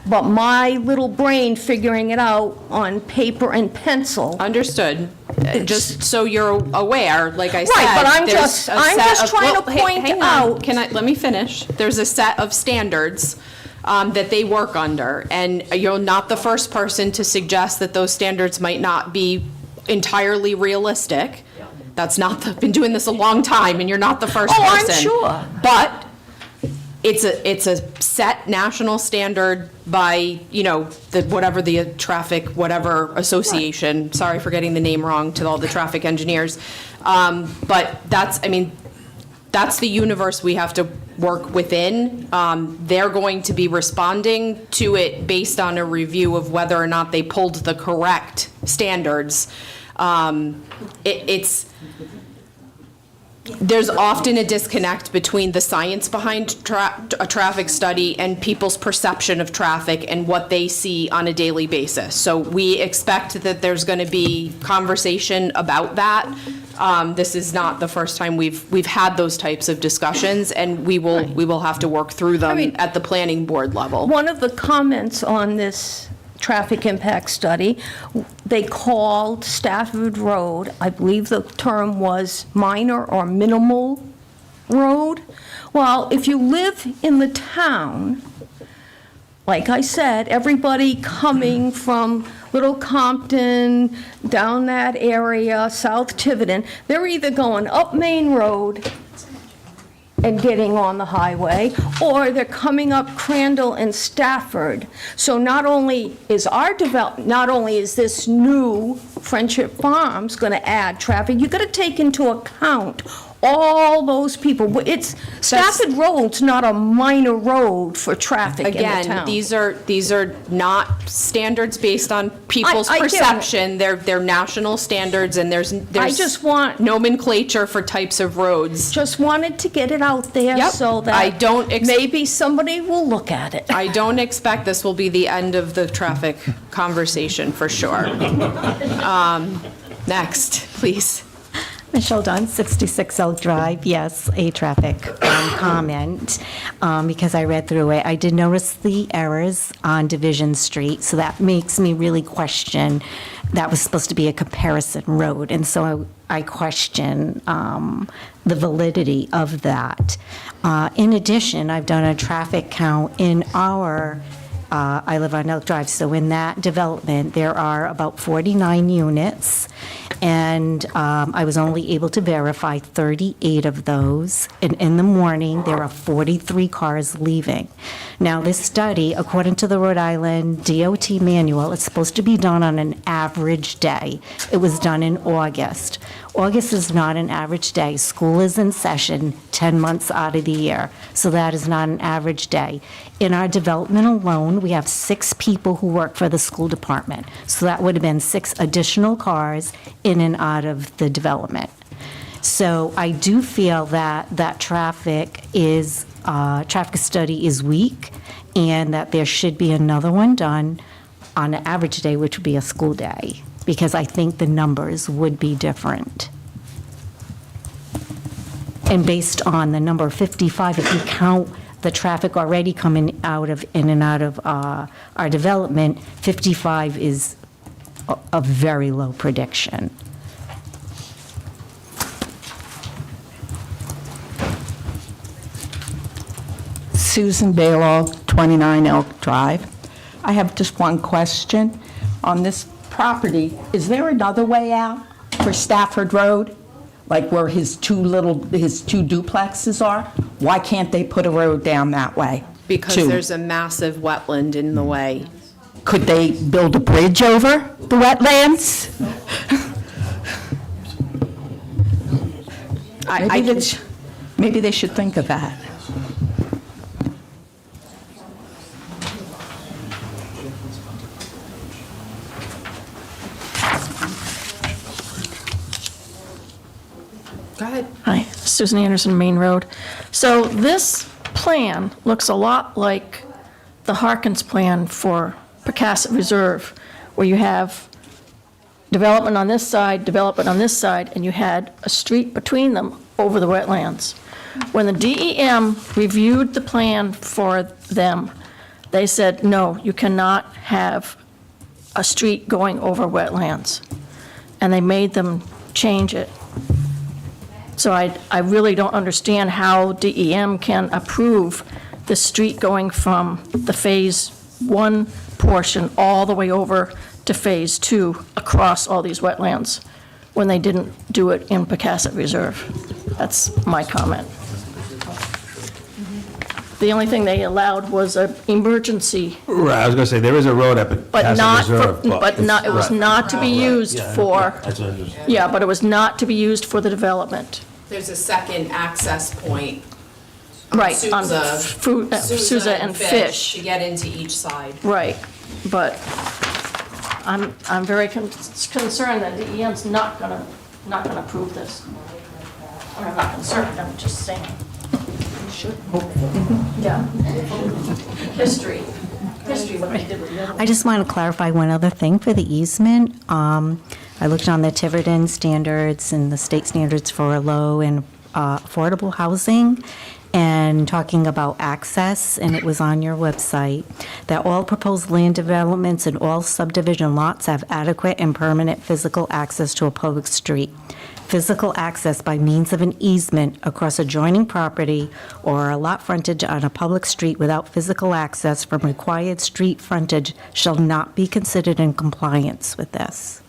Speaker 11: but my little brain figuring it out on paper and pencil.
Speaker 2: Understood. Just so you're aware, like I said.
Speaker 11: Right, but I'm
Speaker 2: there's
Speaker 11: just
Speaker 2: a set of-
Speaker 11: trying to
Speaker 2: well,
Speaker 11: point
Speaker 2: hang on.
Speaker 11: out.
Speaker 2: Let me finish. There's a set of standards that they work under. And you're not the first person to suggest that those standards might not be entirely realistic. That's not, been doing this a long time, and you're not the first person.
Speaker 11: I'm sure.
Speaker 2: But it's a set national standard by, whatever the traffic, whatever association, sorry for getting the name wrong to all the traffic engineers. But that's the universe we have to work within. They're going to be responding to it based on a review of whether or not they pulled the correct standards. There's often a disconnect between the science behind a traffic study and people's perception of traffic and what they see on a daily basis. So we expect that there's going to be conversation about that. This is not the first time we've had those types of discussions, and we will have to work through them at the planning board level.
Speaker 11: One of the comments on this traffic impact study, they called Stafford Road, I believe the term was minor or minimal road. Well, if you live in the town, like I said, everybody coming from Little Compton, down that area, South Tiverton, they're either going up Main Road and getting on the highway, or they're coming up Crandall and Stafford. So not only is this new Friendship Farms going to add traffic, you got to take into account all those people. Stafford Road's not a minor road for traffic in the town.
Speaker 2: Again, these are not standards based on people's perception. They're national standards, and there's
Speaker 11: I just want
Speaker 2: nomenclature for types of roads.
Speaker 11: Just wanted to get it out there so that maybe somebody will look at it.
Speaker 2: I don't expect this will be the end of the traffic conversation, for sure. Next, please.
Speaker 18: Michelle Dunn, 66 Elk Drive. Yes, a traffic comment, because I read through it. I did notice the errors on Division Street, so that makes me really question. That was supposed to be a comparison road, and so I question the validity of that. In addition, I've done a traffic count in our I live on Elk Drive, so in that development, there are about 49 units, and I was only able to verify 38 of those, and in the morning, there are 43 cars leaving. Now, this study, according to the Rhode Island DOT manual, it's supposed to be done on an average day. It was done in August. August is not an average day. School is in session 10 months out of the year, so that is not an average day. In our development alone, we have 6 people who work for the school department, so that would have been 6 additional cars in and out of the development. So I do feel that traffic study is weak, and that there should be another one done on an average day, which would be a school day, because I think the numbers would be different. And based on the number 55, if you count the traffic already coming in and out of our development, 55 is a very low prediction.
Speaker 19: Susan Baylor, 29 Elk Drive. I have just one question. On this property, is there another way out for Stafford Road? Like where his two duplexes are? Why can't they put a road down that way?
Speaker 2: Because there's a massive wetland in the way.
Speaker 19: Could they build a bridge over the wetlands? Maybe they should think of that.
Speaker 2: Go ahead.
Speaker 11: Hi, Susan Anderson, Main Road. So this plan looks a lot like the Harkins plan for Pecasset Reserve, where you have development on this side, and you had a street between them over the wetlands. When the DEM reviewed the plan for them, they said, no, you cannot have a street going over wetlands. And they made them change it. So I really don't understand how DEM can approve the street going from the Phase 1 portion all the way over to Phase 2 across all these wetlands when they didn't do it in Pecasset Reserve. That's my comment. The only thing they allowed was an emergency,
Speaker 1: Right, I was gonna say, there is a road up at
Speaker 11: but
Speaker 1: Castle
Speaker 11: not,
Speaker 1: Reserve,
Speaker 11: but not, it was
Speaker 1: right.
Speaker 11: not to be used for,
Speaker 1: That's what it is.
Speaker 11: yeah, but it was not to be used for the development.
Speaker 2: There's a second access point. on
Speaker 11: Right, on
Speaker 2: Sousa
Speaker 11: Sousa and Fish.
Speaker 2: To get into each side.
Speaker 11: Right, but I'm very concerned that DEM's not gonna approve this. Or I'm not concerned, I'm just saying. Should. Yeah. History, what they did with the other.
Speaker 18: I just want to clarify one other thing for the easement. I looked on the Tiverton standards and the state standards for low and affordable housing, and talking about access, and it was on your website, that all proposed land developments and all subdivision lots have adequate and permanent physical access to a public street. Physical access by means of an easement across adjoining property or a lot frontage on a public street without physical access from required street frontage shall not be considered in compliance with this.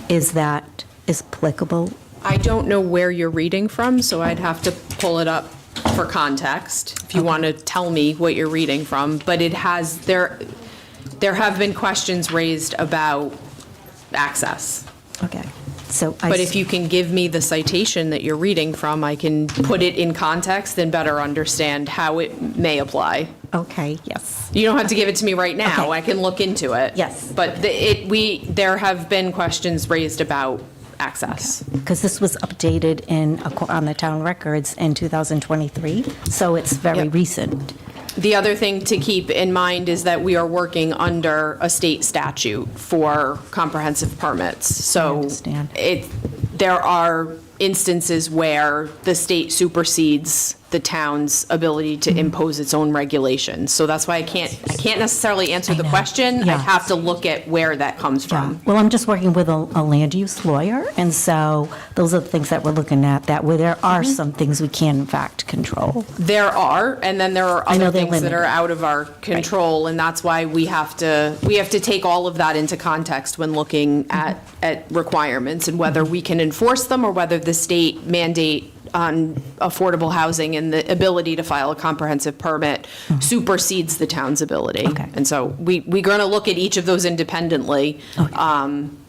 Speaker 18: Is that applicable?
Speaker 2: I don't know where you're reading from, so I'd have to pull it up for context, if you want to tell me what you're reading from. But it has, there have been questions raised about access.
Speaker 18: Okay. So
Speaker 2: But if you can give me the citation that you're reading from, I can put it in context and better understand how it may apply.
Speaker 18: Okay, yes.
Speaker 2: You don't have to give it to me right now.
Speaker 18: Okay.
Speaker 2: I can look into it.
Speaker 18: Yes.
Speaker 2: But there have been questions raised about access.
Speaker 18: Because this was updated on the town records in 2023, so it's very recent.
Speaker 2: The other thing to keep in mind is that we are working under a state statute for comprehensive permits. So there are instances where the state supersedes the town's ability to impose its own regulations. So that's why I can't necessarily answer the question. I have to look at where that comes from.
Speaker 18: Well, I'm just working with a land use lawyer, and so those are the things that we're looking at, that where there are some things we can in fact control.
Speaker 2: There are, and then there are
Speaker 18: I know
Speaker 2: other
Speaker 18: they're
Speaker 2: things that are
Speaker 18: limited.
Speaker 2: out of our control, and that's why we have to take all of that into context when looking at requirements and whether we can enforce them or whether the state mandate on affordable housing and the ability to file a comprehensive permit supersedes the town's ability. And so we're going to look at each of those independently.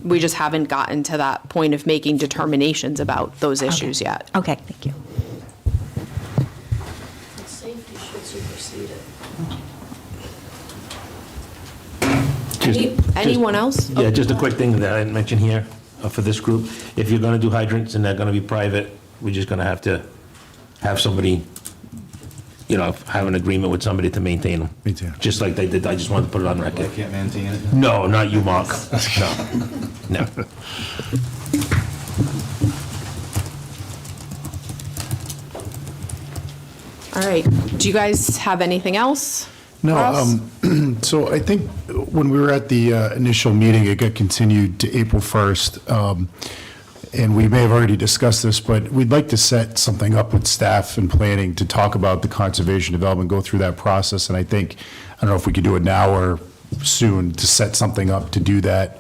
Speaker 2: We just haven't gotten to that point of making determinations about those issues yet.
Speaker 18: Okay, thank you.
Speaker 11: Safety should supersede it.
Speaker 2: Anyone else?
Speaker 1: Yeah, just a quick thing that I didn't mention here for this group. If you're gonna do hydrants and they're gonna be private, we're just gonna have to have somebody, have an agreement with somebody to maintain them. Just like they did, I just wanted to put it on record.
Speaker 15: Can't maintain it?
Speaker 1: No, not you, Mark. No.
Speaker 2: All right. Do you guys have anything else?
Speaker 13: No, so I think when we were at the initial meeting, it got continued to April 1st. And we may have already discussed this, but we'd like to set something up with staff and planning to talk about the conservation development, go through that process. And I don't know if we could do it now or soon to set something up to do that.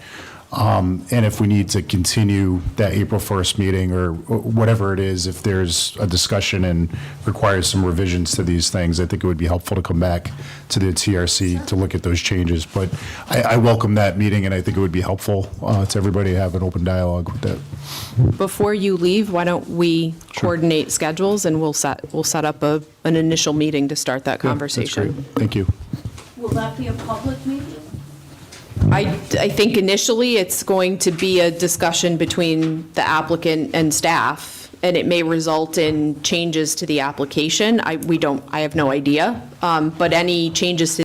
Speaker 13: And if we need to continue that April 1st meeting or whatever it is, if there's a discussion and requires some revisions to these things, I think it would be helpful to come back to the TRC to look at those changes. But I welcome that meeting, and I think it would be helpful to everybody to have an open dialogue with that.
Speaker 2: Before you leave, why don't we coordinate schedules and we'll set up an initial meeting to start that conversation.
Speaker 13: That's great. Thank you.
Speaker 11: Will that be a public meeting?
Speaker 2: I think initially it's going to be a discussion between the applicant and staff, and it may result in changes to the application. I have no idea, but any changes to